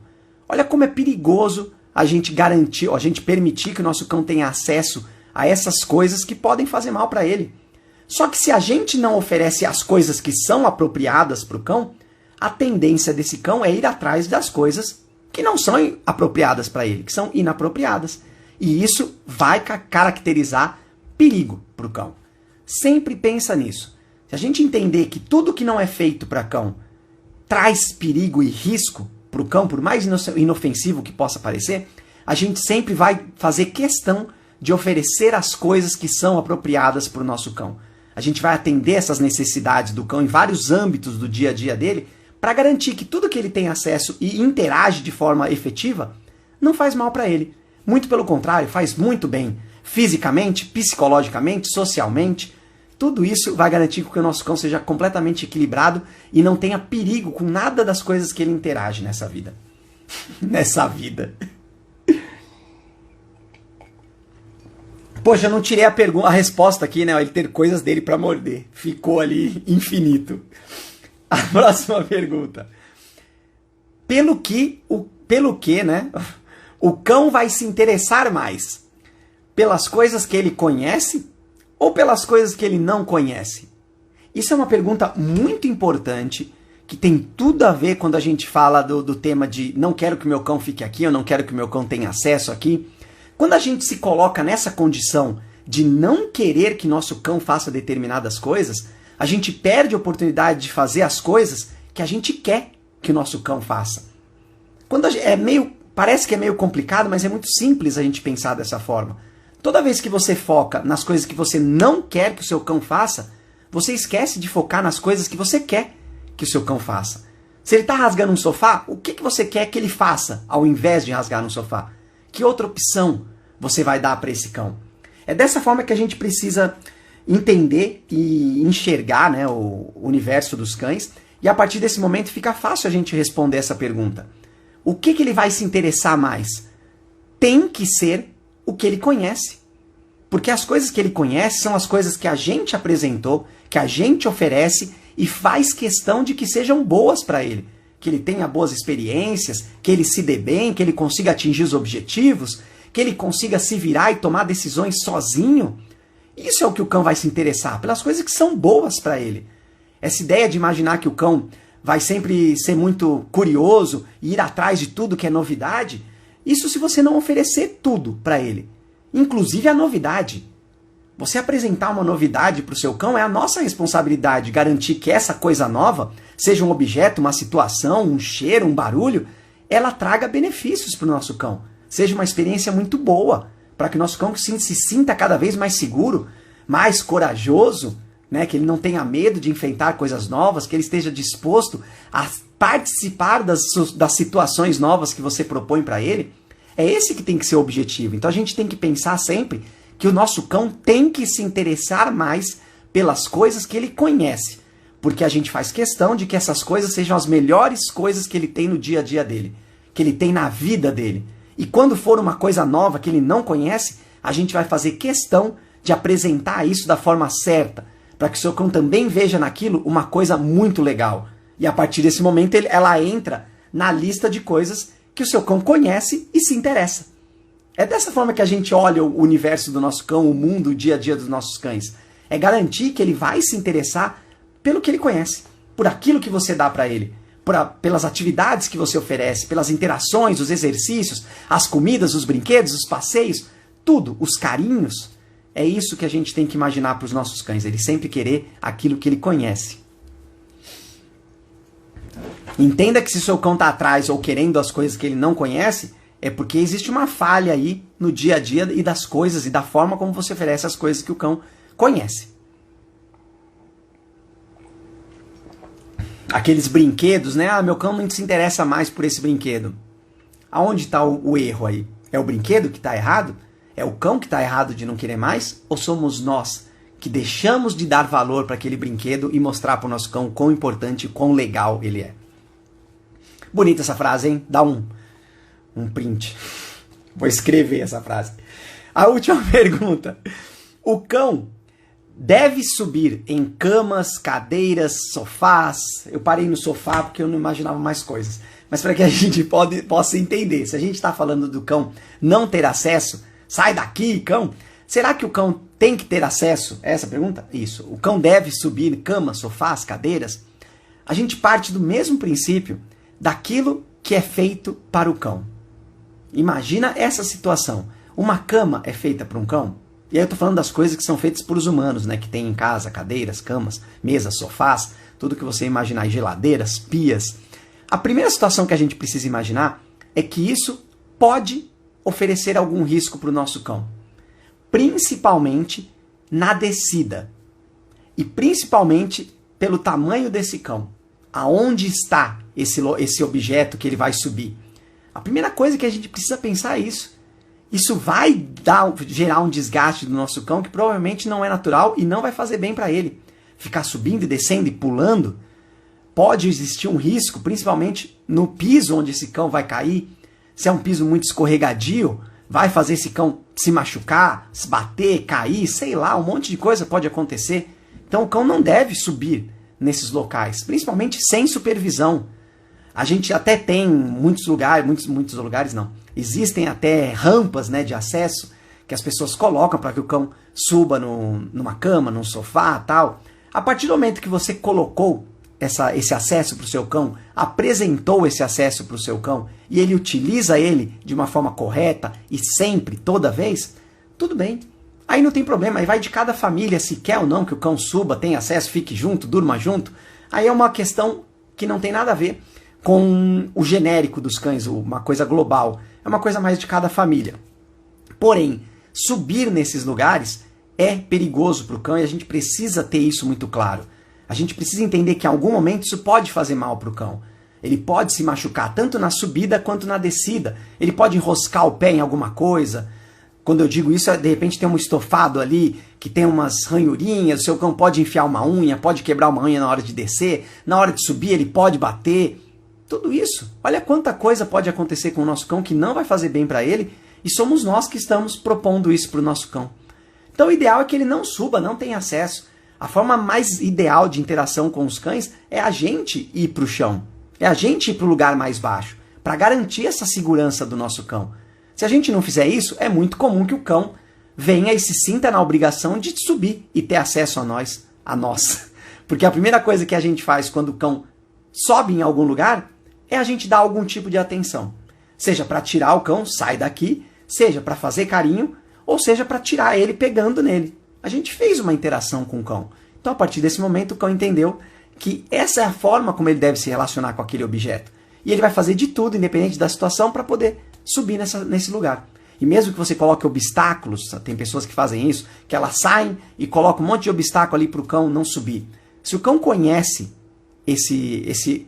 Olha como é perigoso a gente garantir, a gente permitir que o nosso cão tenha acesso a essas coisas que podem fazer mal para ele. Só que se a gente não oferece as coisas que são apropriadas para o cão, a tendência desse cão é ir atrás das coisas que não são apropriadas para ele, que são inapropriadas. E isso vai caracterizar perigo para o cão. Sempre pensa nisso. Se a gente entender que tudo que não é feito para cão traz perigo e risco para o cão, por mais inofensivo que possa parecer, a gente sempre vai fazer questão de oferecer as coisas que são apropriadas para o nosso cão. A gente vai atender essas necessidades do cão em vários âmbitos do dia a dia dele, para garantir que tudo que ele tem acesso e interage de forma efetiva não faz mal para ele. Muito pelo contrário, faz muito bem. Fisicamente, psicologicamente, socialmente. Tudo isso vai garantir que o nosso cão seja completamente equilibrado e não tenha perigo com nada das coisas que ele interage nessa vida. Nessa vida. Poxa, eu não tirei a resposta aqui, né? Ele ter coisas dele para morder. Ficou ali infinito. A próxima pergunta. Pelo que, né? O cão vai se interessar mais pelas coisas que ele conhece ou pelas coisas que ele não conhece? Isso é uma pergunta muito importante, que tem tudo a ver quando a gente fala do tema de não quero que o meu cão fique aqui, eu não quero que o meu cão tenha acesso aqui. Quando a gente se coloca nessa condição de não querer que nosso cão faça determinadas coisas, a gente perde a oportunidade de fazer as coisas que a gente quer que o nosso cão faça. Parece que é meio complicado, mas é muito simples a gente pensar dessa forma. Toda vez que você foca nas coisas que você não quer que o seu cão faça, você esquece de focar nas coisas que você quer que o seu cão faça. Se ele está rasgando um sofá, o que você quer que ele faça ao invés de rasgar um sofá? Que outra opção você vai dar para esse cão? É dessa forma que a gente precisa entender e enxergar, né, o universo dos cães, e a partir desse momento fica fácil a gente responder essa pergunta. O que ele vai se interessar mais? Tem que ser o que ele conhece. Porque as coisas que ele conhece são as coisas que a gente apresentou, que a gente oferece e faz questão de que sejam boas para ele. Que ele tenha boas experiências, que ele se dê bem, que ele consiga atingir os objetivos, que ele consiga se virar e tomar decisões sozinho. Isso é o que o cão vai se interessar, pelas coisas que são boas para ele. Essa ideia de imaginar que o cão vai sempre ser muito curioso e ir atrás de tudo que é novidade, isso se você não oferecer tudo para ele, inclusive a novidade. Você apresentar uma novidade para o seu cão é a nossa responsabilidade, garantir que essa coisa nova, seja um objeto, uma situação, um cheiro, um barulho, ela traga benefícios para o nosso cão. Seja uma experiência muito boa, para que o nosso cão se sinta cada vez mais seguro, mais corajoso, né? Que ele não tenha medo de enfrentar coisas novas, que ele esteja disposto a participar das situações novas que você propõe para ele. É esse que tem que ser o objetivo. Então a gente tem que pensar sempre que o nosso cão tem que se interessar mais pelas coisas que ele conhece, porque a gente faz questão de que essas coisas sejam as melhores coisas que ele tem no dia a dia dele, que ele tem na vida dele. E quando for uma coisa nova que ele não conhece, a gente vai fazer questão de apresentar isso da forma certa, para que o seu cão também veja naquilo uma coisa muito legal. E a partir desse momento ela entra na lista de coisas que o seu cão conhece e se interessa. É dessa forma que a gente olha o universo do nosso cão, o mundo, o dia a dia dos nossos cães. É garantir que ele vai se interessar pelo que ele conhece, por aquilo que você dá para ele, pelas atividades que você oferece, pelas interações, os exercícios, as comidas, os brinquedos, os passeios, tudo, os carinhos. É isso que a gente tem que imaginar para os nossos cães, ele sempre querer aquilo que ele conhece. Entenda que se o seu cão está atrás ou querendo as coisas que ele não conhece, é porque existe uma falha aí no dia a dia e das coisas e da forma como você oferece as coisas que o cão conhece. Aqueles brinquedos, né? Ah, meu cão não se interessa mais por esse brinquedo. Aonde está o erro aí? É o brinquedo que está errado? É o cão que está errado de não querer mais? Ou somos nós que deixamos de dar valor para aquele brinquedo e mostrar para o nosso cão quão importante e quão legal ele é? Bonita essa frase, hein? Dá um print. Vou escrever essa frase. A última pergunta. O cão deve subir em camas, cadeiras, sofás? Eu parei no sofá porque eu não imaginava mais coisas. Mas para que a gente possa entender, se a gente está falando do cão não ter acesso, sai daqui, cão. Será que o cão tem que ter acesso? É essa a pergunta? Isso. O cão deve subir em camas, sofás, cadeiras? A gente parte do mesmo princípio daquilo que é feito para o cão. Imagina essa situação. Uma cama é feita para um cão? E aí eu estou falando das coisas que são feitas por os humanos, né? Que tem em casa, cadeiras, camas, mesas, sofás, tudo que você imaginar, geladeiras, pias. A primeira situação que a gente precisa imaginar é que isso pode oferecer algum risco para o nosso cão. Principalmente na descida. E principalmente pelo tamanho desse cão. Aonde está esse objeto que ele vai subir? A primeira coisa que a gente precisa pensar é isso. Isso vai gerar um desgaste do nosso cão que provavelmente não é natural e não vai fazer bem para ele. Ficar subindo e descendo e pulando, pode existir um risco, principalmente no piso onde esse cão vai cair. Se é um piso muito escorregadio, vai fazer esse cão se machucar, se bater, cair, sei lá, um monte de coisa pode acontecer. Então o cão não deve subir nesses locais, principalmente sem supervisão. A gente até tem muitos lugares não. Existem até rampas, né, de acesso que as pessoas colocam para que o cão suba numa cama, num sofá, tal. A partir do momento que você colocou esse acesso para o seu cão, apresentou esse acesso para o seu cão e ele utiliza ele de uma forma correta e sempre, toda vez, tudo bem. Aí não tem problema, aí vai de cada família se quer ou não que o cão suba, tenha acesso, fique junto, durma junto. Aí é uma questão que não tem nada a ver com o genérico dos cães, uma coisa global. É uma coisa mais de cada família. Porém, subir nesses lugares é perigoso para o cão e a gente precisa ter isso muito claro. A gente precisa entender que em algum momento isso pode fazer mal para o cão. Ele pode se machucar tanto na subida quanto na descida. Ele pode enroscar o pé em alguma coisa. Quando eu digo isso, de repente tem um estofado ali que tem umas ranhurinhas, o seu cão pode enfiar uma unha, pode quebrar uma unha na hora de descer, na hora de subir ele pode bater. Tudo isso. Olha quanta coisa pode acontecer com o nosso cão que não vai fazer bem para ele e somos nós que estamos propondo isso para o nosso cão. Então o ideal é que ele não suba, não tenha acesso. A forma mais ideal de interação com os cães é a gente ir para o chão. É a gente ir para o lugar mais baixo, para garantir essa segurança do nosso cão. Se a gente não fizer isso, é muito comum que o cão venha e se sinta na obrigação de subir e ter acesso a nós. Porque a primeira coisa que a gente faz quando o cão sobe em algum lugar é a gente dar algum tipo de atenção. Seja para tirar o cão, sai daqui, seja para fazer carinho, ou seja para tirar ele pegando nele. A gente fez uma interação com o cão. Então, a partir desse momento, o cão entendeu que essa é a forma como ele deve se relacionar com aquele objeto. E ele vai fazer de tudo, independente da situação, para poder subir nesse lugar. E mesmo que você coloque obstáculos, tem pessoas que fazem isso, que elas saem e colocam um monte de obstáculo ali para o cão não subir. Se o cão conhece esse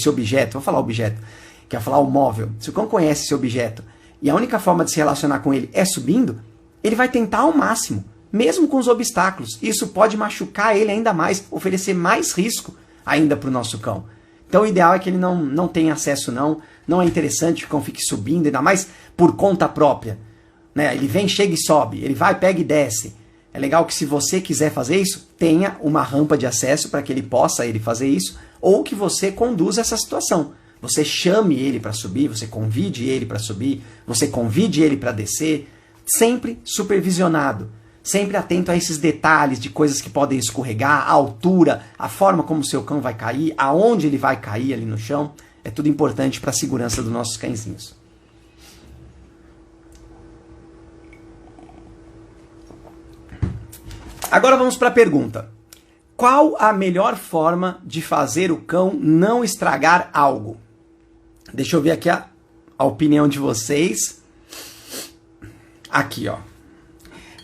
objeto, vou falar objeto, que é falar o móvel, se o cão conhece esse objeto e a única forma de se relacionar com ele é subindo, ele vai tentar ao máximo, mesmo com os obstáculos. Isso pode machucar ele ainda mais, oferecer mais risco ainda para o nosso cão. Então o ideal é que ele não tenha acesso não é interessante que o cão fique subindo, ainda mais por conta própria. Né? Ele vem, chega e sobe, ele vai, pega e desce. É legal que se você quiser fazer isso, tenha uma rampa de acesso para que ele possa fazer isso, ou que você conduza essa situação. Você chame ele para subir, você convide ele para subir, você convide ele para descer, sempre supervisionado, sempre atento a esses detalhes de coisas que podem escorregar, a altura, a forma como o seu cão vai cair, aonde ele vai cair ali no chão. É tudo importante para a segurança dos nossos cãezinhos. Agora vamos para a pergunta. Qual a melhor forma de fazer o cão não estragar algo? Deixa eu ver aqui a opinião de vocês. Aqui, ó.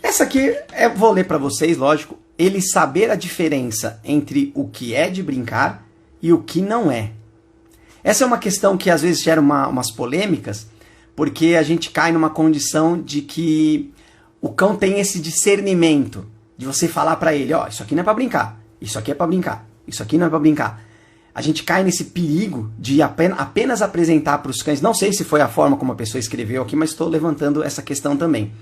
Essa aqui, vou ler para vocês, lógico. Ele saber a diferença entre o que é de brincar e o que não é. Essa é uma questão que às vezes gera umas polêmicas, porque a gente cai numa condição de que o cão tem esse discernimento de você falar para ele, ó, isso aqui não é para brincar, isso aqui é para brincar, isso aqui não é para brincar. A gente cai nesse perigo de apenas apresentar para os cães, não sei se foi a forma como a pessoa escreveu aqui, mas estou levantando essa questão também.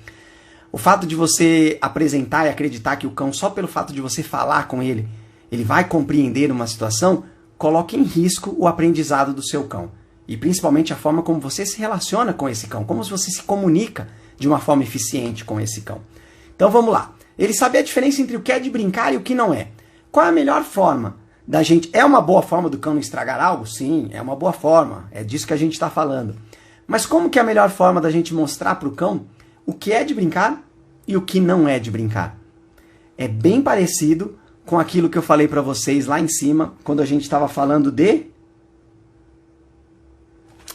O fato de você apresentar e acreditar que o cão, só pelo fato de você falar com ele, ele vai compreender uma situação, coloca em risco o aprendizado do seu cão. E principalmente a forma como você se relaciona com esse cão, como você se comunica de uma forma eficiente com esse cão. Então vamos lá. Ele sabe a diferença entre o que é de brincar e o que não é. Qual é a melhor forma da gente... É uma boa forma do cão não estragar algo? Sim, é uma boa forma. É disso que a gente está falando. Mas como que é a melhor forma da gente mostrar para o cão o que é de brincar e o que não é de brincar? É bem parecido com aquilo que eu falei para vocês lá em cima, quando a gente estava falando de...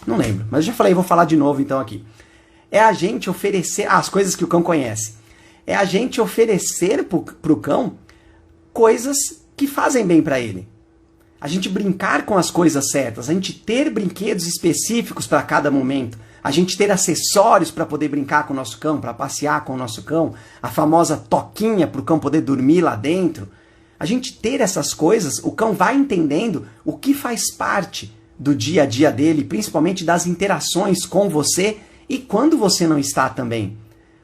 Não lembro, mas eu já falei, vou falar de novo então aqui. É a gente oferecer... as coisas que o cão conhece. É a gente oferecer para o cão coisas que fazem bem para ele. A gente brincar com as coisas certas, a gente ter brinquedos específicos para cada momento, a gente ter acessórios para poder brincar com o nosso cão, para passear com o nosso cão, a famosa toquinha para o cão poder dormir lá dentro. A gente ter essas coisas, o cão vai entendendo o que faz parte do dia a dia dele, principalmente das interações com você e quando você não está também.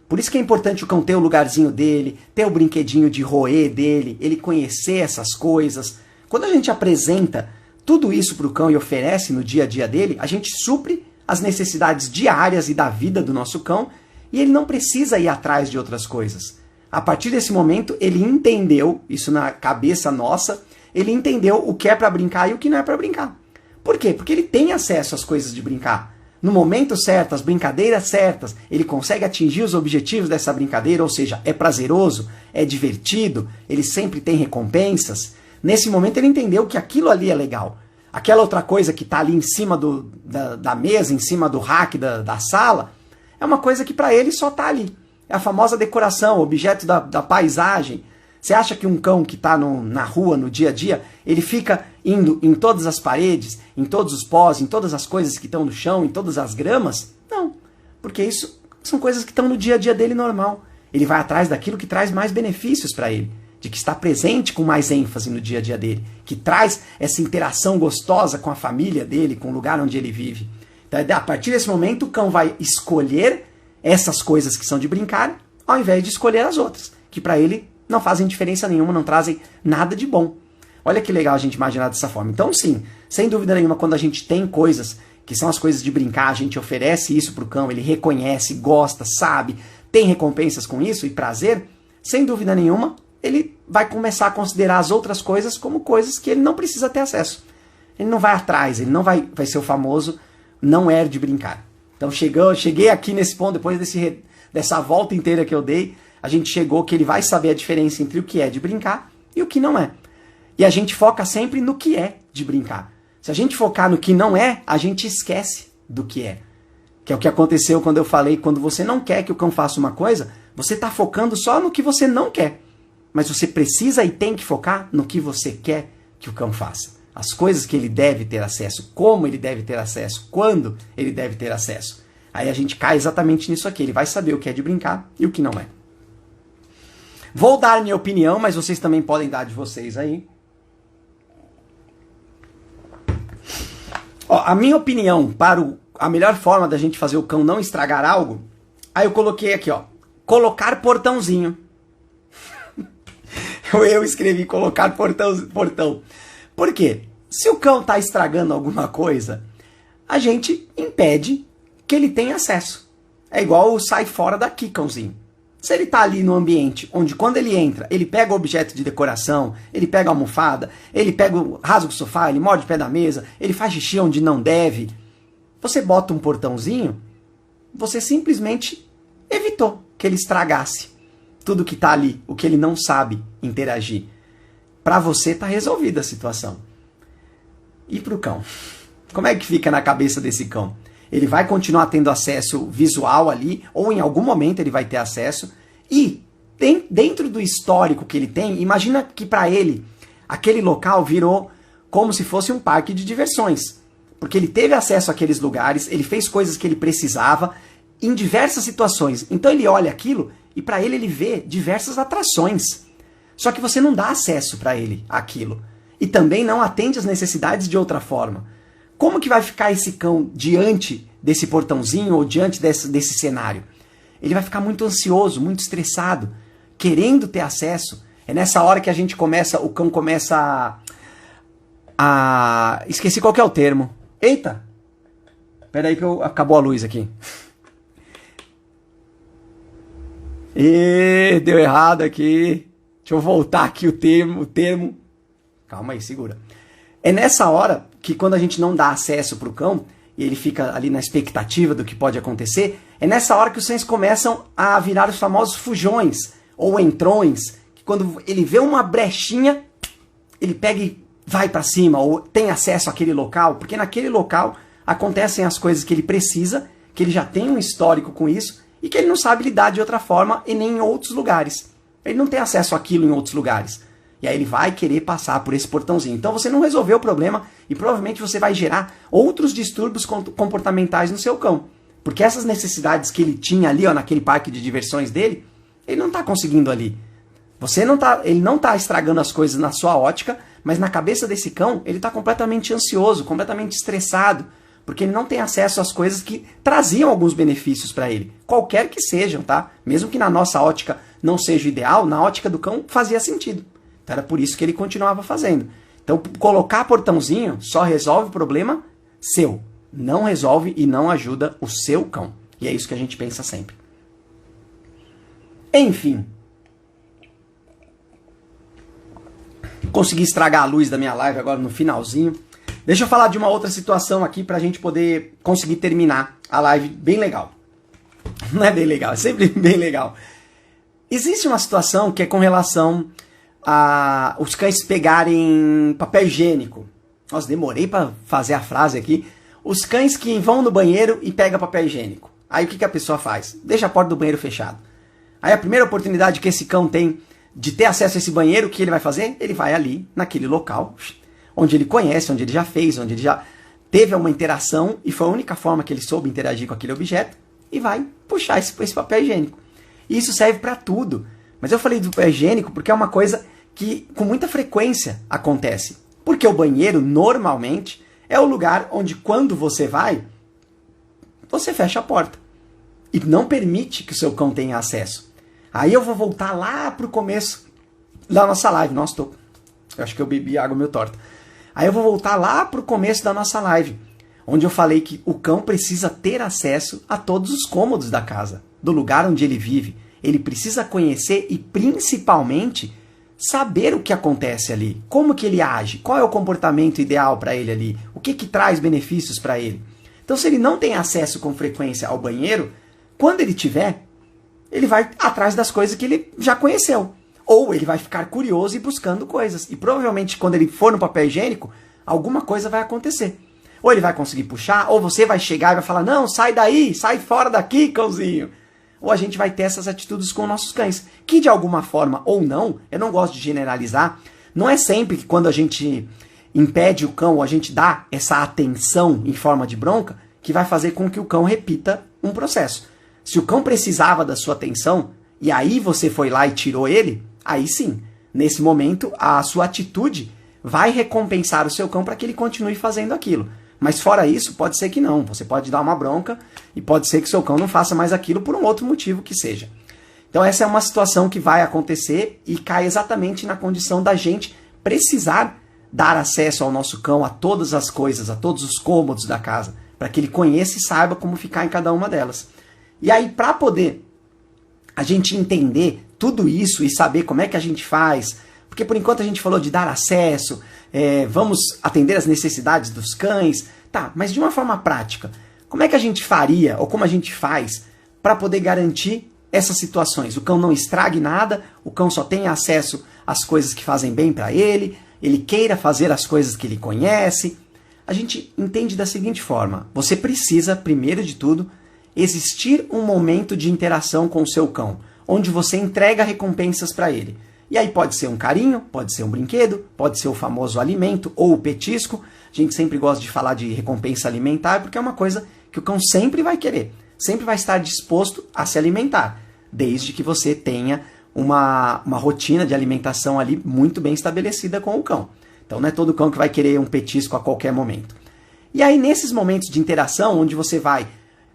Por isso que é importante o cão ter o lugarzinho dele, ter o brinquedinho de roer dele, ele conhecer essas coisas. Quando a gente apresenta tudo isso para o cão e oferece no dia a dia dele, a gente supre as necessidades diárias e da vida do nosso cão e ele não precisa ir atrás de outras coisas. A partir desse momento, ele entendeu, isso na cabeça nossa, ele entendeu o que é para brincar e o que não é para brincar. Por quê? Porque ele tem acesso às coisas de brincar. No momento certo, as brincadeiras certas, ele consegue atingir os objetivos dessa brincadeira, ou seja, é prazeroso, é divertido, ele sempre tem recompensas. Nesse momento ele entendeu que aquilo ali é legal. Aquela outra coisa que está ali em cima da mesa, em cima do rack da sala, é uma coisa que para ele só está ali. É a famosa decoração, objeto da paisagem. Você acha que um cão que está na rua, no dia a dia, ele fica indo em todas as paredes, em todos os pós, em todas as coisas que estão no chão, em todas as gramas? Não, porque isso são coisas que estão no dia a dia dele normal. Ele vai atrás daquilo que traz mais benefícios para ele, de que está presente com mais ênfase no dia a dia dele, que traz essa interação gostosa com a família dele, com o lugar onde ele vive. Então, a partir desse momento, o cão vai escolher essas coisas que são de brincar, ao invés de escolher as outras, que para ele não fazem diferença nenhuma, não trazem nada de bom. Olha que legal a gente imaginar dessa forma. Então, sim, sem dúvida nenhuma, quando a gente tem coisas que são as coisas de brincar, a gente oferece isso para o cão, ele reconhece, gosta, sabe, tem recompensas com isso e prazer, sem dúvida nenhuma, ele vai começar a considerar as outras coisas como coisas que ele não precisa ter acesso. Ele não vai atrás, ele não vai ser o famoso não é de brincar. Então, cheguei aqui nesse ponto, depois dessa volta inteira que eu dei, a gente chegou que ele vai saber a diferença entre o que é de brincar e o que não é. E a gente foca sempre no que é de brincar. Se a gente focar no que não é, a gente esquece do que é. Que é o que aconteceu quando eu falei, quando você não quer que o cão faça uma coisa, você está focando só no que você não quer. Mas você precisa e tem que focar no que você quer que o cão faça. As coisas que ele deve ter acesso, como ele deve ter acesso, quando ele deve ter acesso. Aí a gente cai exatamente nisso aqui. Ele vai saber o que é de brincar e o que não é. Vou dar minha opinião, mas vocês também podem dar de vocês aí. Ó, a minha opinião para a melhor forma da gente fazer o cão não estragar algo, aí eu coloquei aqui, ó, colocar portãozinho. Eu escrevi colocar portão. Por quê? Se o cão está estragando alguma coisa, a gente impede que ele tenha acesso. É igual o sai fora daqui, cãozinho. Se ele está ali no ambiente onde quando ele entra, ele pega o objeto de decoração, ele pega a almofada, ele rasga o sofá, ele morde o pé da mesa, ele faz xixi onde não deve, você bota um portãozinho, você simplesmente evitou que ele estragasse tudo que está ali, o que ele não sabe interagir. Para você está resolvida a situação. E para o cão? Como é que fica na cabeça desse cão? Ele vai continuar tendo acesso visual ali, ou em algum momento ele vai ter acesso. E dentro do histórico que ele tem, imagina que para ele aquele local virou como se fosse um parque de diversões. porque ele teve acesso àqueles lugares, ele fez coisas que ele precisava em diversas situações. Então ele olha aquilo e para ele vê diversas atrações. Só que você não dá acesso para ele àquilo. E também não atende às necessidades de outra forma. Como que vai ficar esse cão diante desse portãozinho ou diante desse cenário? Ele vai ficar muito ansioso, muito estressado, querendo ter acesso. É nessa hora que o cão começa a... Esqueci qual que é o termo. Eita! Peraí que acabou a luz aqui. Deu errado aqui. Deixa eu voltar aqui o termo. Calma aí, segura. É nessa hora que quando a gente não dá acesso para o cão, e ele fica ali na expectativa do que pode acontecer, é nessa hora que os cães começam a virar os famosos fujões, ou entrões, que quando ele vê uma brechinha, ele pega e vai para cima, ou tem acesso àquele local, porque naquele local acontecem as coisas que ele precisa, que ele já tem um histórico com isso, e que ele não sabe lidar de outra forma e nem em outros lugares. Ele não tem acesso àquilo em outros lugares. E aí ele vai querer passar por esse portãozinho. Então você não resolveu o problema e provavelmente você vai gerar outros distúrbios comportamentais no seu cão. Porque essas necessidades que ele tinha ali, ó, naquele parque de diversões dele, ele não está conseguindo ali. Ele não está estragando as coisas na sua ótica, mas na cabeça desse cão, ele está completamente ansioso, completamente estressado, porque ele não tem acesso às coisas que traziam alguns benefícios para ele. Qualquer que sejam, tá? Mesmo que na nossa ótica não seja o ideal, na ótica do cão fazia sentido. Então era por isso que ele continuava fazendo. Então colocar portãozinho só resolve o problema seu. Não resolve e não ajuda o seu cão. E é isso que a gente pensa sempre. Enfim. Consegui estragar a luz da minha live agora no finalzinho. Deixa eu falar de uma outra situação aqui pra gente poder conseguir terminar a live bem legal. Não é bem legal, é sempre bem legal. Existe uma situação que é com relação a os cães pegarem papel higiênico. Nossa, demorei pra fazer a frase aqui. Os cães que vão no banheiro e pegam papel higiênico. Aí o que a pessoa faz? Deixa a porta do banheiro fechada. Aí a primeira oportunidade que esse cão tem de ter acesso a esse banheiro, o que ele vai fazer? Ele vai ali, naquele local, onde ele conhece, onde ele já fez, onde ele já teve uma interação, e foi a única forma que ele soube interagir com aquele objeto, e vai puxar esse papel higiênico. E isso serve para tudo. Mas eu falei do papel higiênico porque é uma coisa que com muita frequência acontece. Porque o banheiro, normalmente, é o lugar onde quando você vai, você fecha a porta. E não permite que o seu cão tenha acesso. Aí eu vou voltar lá pro começo da nossa live. Nossa, eu acho que eu bebi água meio torta. Aí eu vou voltar lá pro começo da nossa live, onde eu falei que o cão precisa ter acesso a todos os cômodos da casa, do lugar onde ele vive. Ele precisa conhecer e, principalmente, saber o que acontece ali, como que ele age, qual é o comportamento ideal para ele ali, o que traz benefícios para ele. Então, se ele não tem acesso com frequência ao banheiro, quando ele tiver, ele vai atrás das coisas que ele já conheceu. Ou ele vai ficar curioso e buscando coisas. E provavelmente quando ele for no papel higiênico, alguma coisa vai acontecer. Ou ele vai conseguir puxar, ou você vai chegar e vai falar, não, sai daí, sai fora daqui, cãozinho. Ou a gente vai ter essas atitudes com nossos cães. Que de alguma forma, ou não, eu não gosto de generalizar, não é sempre que quando a gente impede o cão, ou a gente dá essa atenção em forma de bronca, que vai fazer com que o cão repita um processo. Se o cão precisava da sua atenção, e aí você foi lá e tirou ele, aí sim, nesse momento, a sua atitude vai recompensar o seu cão para que ele continue fazendo aquilo. Mas fora isso, pode ser que não. Você pode dar uma bronca e pode ser que o seu cão não faça mais aquilo por um outro motivo que seja. Então essa é uma situação que vai acontecer e cai exatamente na condição da gente precisar dar acesso ao nosso cão a todas as coisas, a todos os cômodos da casa, para que ele conheça e saiba como ficar em cada uma delas. E aí, para poder a gente entender tudo isso e saber como é que a gente faz, porque por enquanto a gente falou de dar acesso, vamos atender as necessidades dos cães, tá, mas de uma forma prática, como é que a gente faria, ou como a gente faz, para poder garantir essas situações? O cão não estrague nada, o cão só tenha acesso às coisas que fazem bem para ele queira fazer as coisas que ele conhece. A gente entende da seguinte forma, você precisa, primeiro de tudo, existir um momento de interação com o seu cão, onde você entrega recompensas para ele. E aí pode ser um carinho, pode ser um brinquedo, pode ser o famoso alimento ou o petisco, A gente sempre gosta de falar de recompensa alimentar, porque é uma coisa que o cão sempre vai querer, sempre vai estar disposto a se alimentar, desde que você tenha uma rotina de alimentação ali muito bem estabelecida com o cão. Então não é todo cão que vai querer um petisco a qualquer momento. E aí nesses momentos de interação, onde você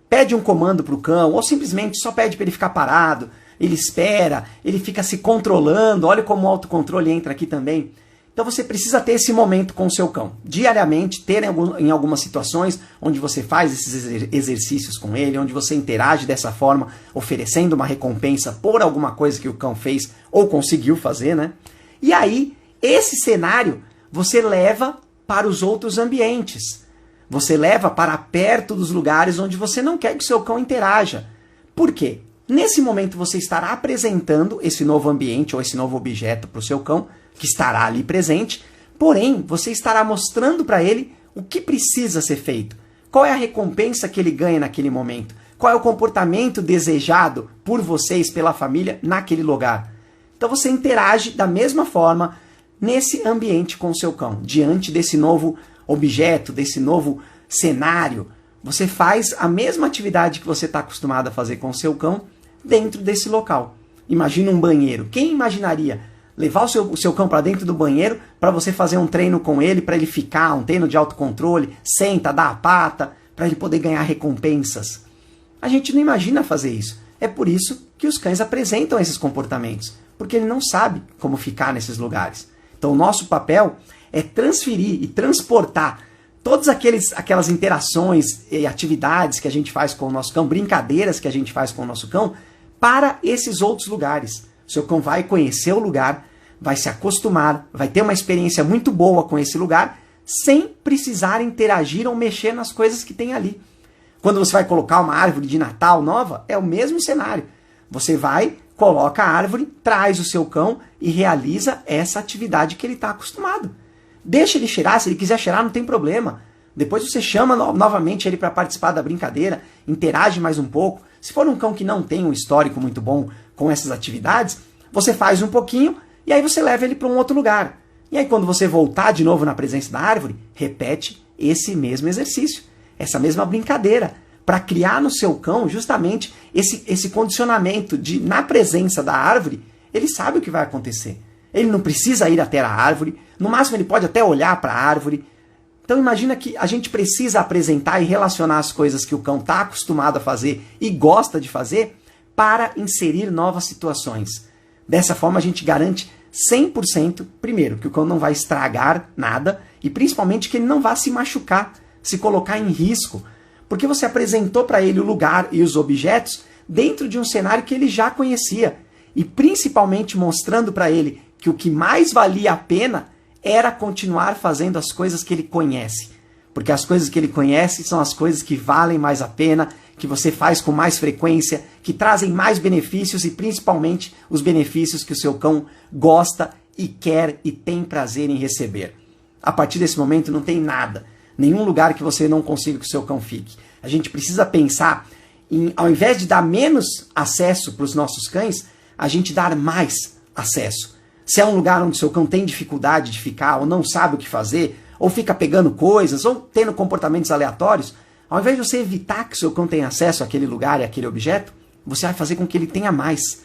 pede um comando para o cão, ou simplesmente só pede para ele ficar parado, ele espera, ele fica se controlando, olha como o autocontrole entra aqui também. Então você precisa ter esse momento com o seu cão, diariamente, ter em algumas situações onde você faz esses exercícios com ele, onde você interage dessa forma, oferecendo uma recompensa por alguma coisa que o cão fez ou conseguiu fazer, né? E aí, esse cenário você leva para os outros ambientes. Você leva para perto dos lugares onde você não quer que o seu cão interaja. Por quê? Nesse momento você estará apresentando esse novo ambiente ou esse novo objeto para o seu cão, que estará ali presente, porém você estará mostrando para ele o que precisa ser feito. Qual é a recompensa que ele ganha naquele momento? Qual é o comportamento desejado por vocês, pela família, naquele lugar? Então você interage da mesma forma nesse ambiente com o seu cão, diante desse novo objeto, desse novo cenário. Você faz a mesma atividade que você está acostumado a fazer com o seu cão dentro desse local. Imagina um banheiro. Quem imaginaria levar o seu cão para dentro do banheiro para você fazer um treino com ele, para ele ficar, um treino de autocontrole, senta, dá a pata, para ele poder ganhar recompensas? A gente não imagina fazer isso. É por isso que os cães apresentam esses comportamentos, porque ele não sabe como ficar nesses lugares. Então o nosso papel é transferir e transportar todas aquelas interações e atividades que a gente faz com o nosso cão, brincadeiras que a gente faz com o nosso cão, para esses outros lugares. O seu cão vai conhecer o lugar, vai se acostumar, vai ter uma experiência muito boa com esse lugar, sem precisar interagir ou mexer nas coisas que tem ali. Quando você vai colocar uma árvore de Natal nova, é o mesmo cenário. Você vai, coloca a árvore, traz o seu cão e realiza essa atividade que ele está acostumado. Deixa ele cheirar, se ele quiser cheirar não tem problema. Depois você chama novamente ele para participar da brincadeira, interage mais um pouco. Se for um cão que não tem um histórico muito bom com essas atividades, você faz um pouquinho e aí você leva ele para um outro lugar. E aí quando você voltar de novo na presença da árvore, repete esse mesmo exercício, essa mesma brincadeira, para criar no seu cão justamente esse condicionamento de, na presença da árvore, ele sabe o que vai acontecer. Ele não precisa ir até a árvore, no máximo ele pode até olhar para a árvore. Então imagina que a gente precisa apresentar e relacionar as coisas que o cão está acostumado a fazer e gosta de fazer para inserir novas situações. Dessa forma a gente garante 100%, primeiro, que o cão não vai estragar nada e principalmente que ele não vai se machucar, se colocar em risco, porque você apresentou para ele o lugar e os objetos dentro de um cenário que ele já conhecia e principalmente mostrando para ele que o que mais valia a pena era continuar fazendo as coisas que ele conhece. Porque as coisas que ele conhece são as coisas que valem mais a pena, que você faz com mais frequência, que trazem mais benefícios e principalmente os benefícios que o seu cão gosta e quer e tem prazer em receber. A partir desse momento não tem nada, nenhum lugar que você não consiga que o seu cão fique. A gente precisa pensar em, ao invés de dar menos acesso para os nossos cães, a gente dar mais acesso. Se é um lugar onde o seu cão tem dificuldade de ficar, ou não sabe o que fazer, ou fica pegando coisas, ou tendo comportamentos aleatórios, ao invés de você evitar que o seu cão tenha acesso àquele lugar e àquele objeto, você vai fazer com que ele tenha mais.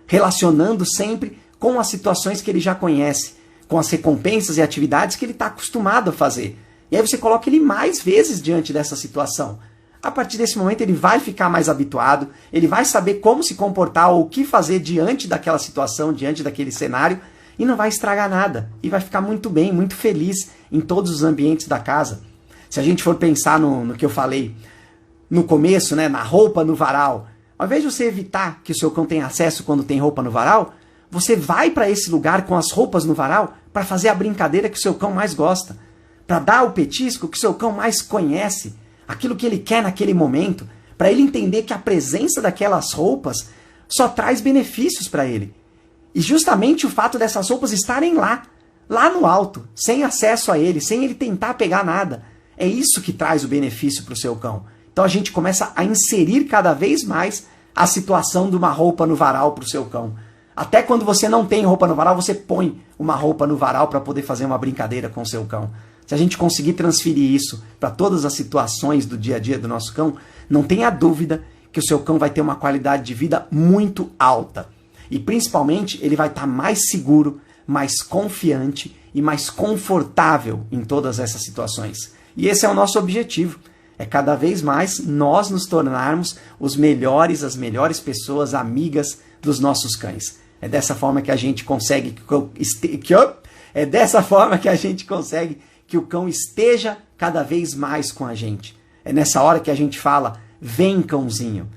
Relacionando sempre com as situações que ele já conhece, com as recompensas e atividades que ele está acostumado a fazer. E aí você coloca ele mais vezes diante dessa situação. A partir desse momento ele vai ficar mais habituado, ele vai saber como se comportar ou o que fazer diante daquela situação, diante daquele cenário, e não vai estragar nada. E vai ficar muito bem, muito feliz em todos os ambientes da casa. Se a gente for pensar no que eu falei no começo, né, na roupa no varal, ao invés de você evitar que o seu cão tenha acesso quando tem roupa no varal, você vai para esse lugar com as roupas no varal para fazer a brincadeira que o seu cão mais gosta, para dar o petisco que o seu cão mais conhece, aquilo que ele quer naquele momento, para ele entender que a presença daquelas roupas só traz benefícios para ele. E justamente o fato dessas roupas estarem lá no alto, sem acesso a ele, sem ele tentar pegar nada, é isso que traz o benefício para o seu cão. Então a gente começa a inserir cada vez mais a situação de uma roupa no varal para o seu cão. Até quando você não tem roupa no varal, você põe uma roupa no varal para poder fazer uma brincadeira com o seu cão. se a gente conseguir transferir isso para todas as situações do dia a dia do nosso cão, não tenha dúvida que o seu cão vai ter uma qualidade de vida muito alta. E principalmente ele vai estar mais seguro, mais confiante e mais confortável em todas essas situações. E esse é o nosso objetivo. É cada vez mais nós nos tornarmos os melhores, as melhores pessoas amigas dos nossos cães. É dessa forma que a gente consegue que o cão esteja cada vez mais com a gente. É nessa hora que a gente fala, vem cãozinho.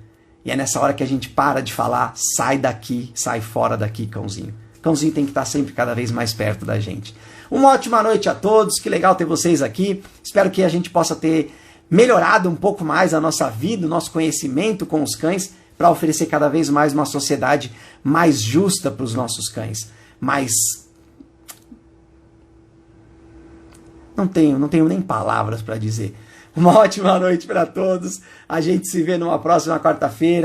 E é nessa hora que a gente para de falar, sai daqui, sai fora daqui, cãozinho. Cãozinho tem que estar sempre cada vez mais perto da gente. Uma ótima noite a todos, que legal ter vocês aqui. Espero que a gente possa ter melhorado um pouco mais a nossa vida, o nosso conhecimento com os cães, para oferecer cada vez mais uma sociedade mais justa para os nossos cães. Mas não tenho nem palavras para dizer. Uma ótima noite para todos. A gente se vê numa próxima quarta-feira.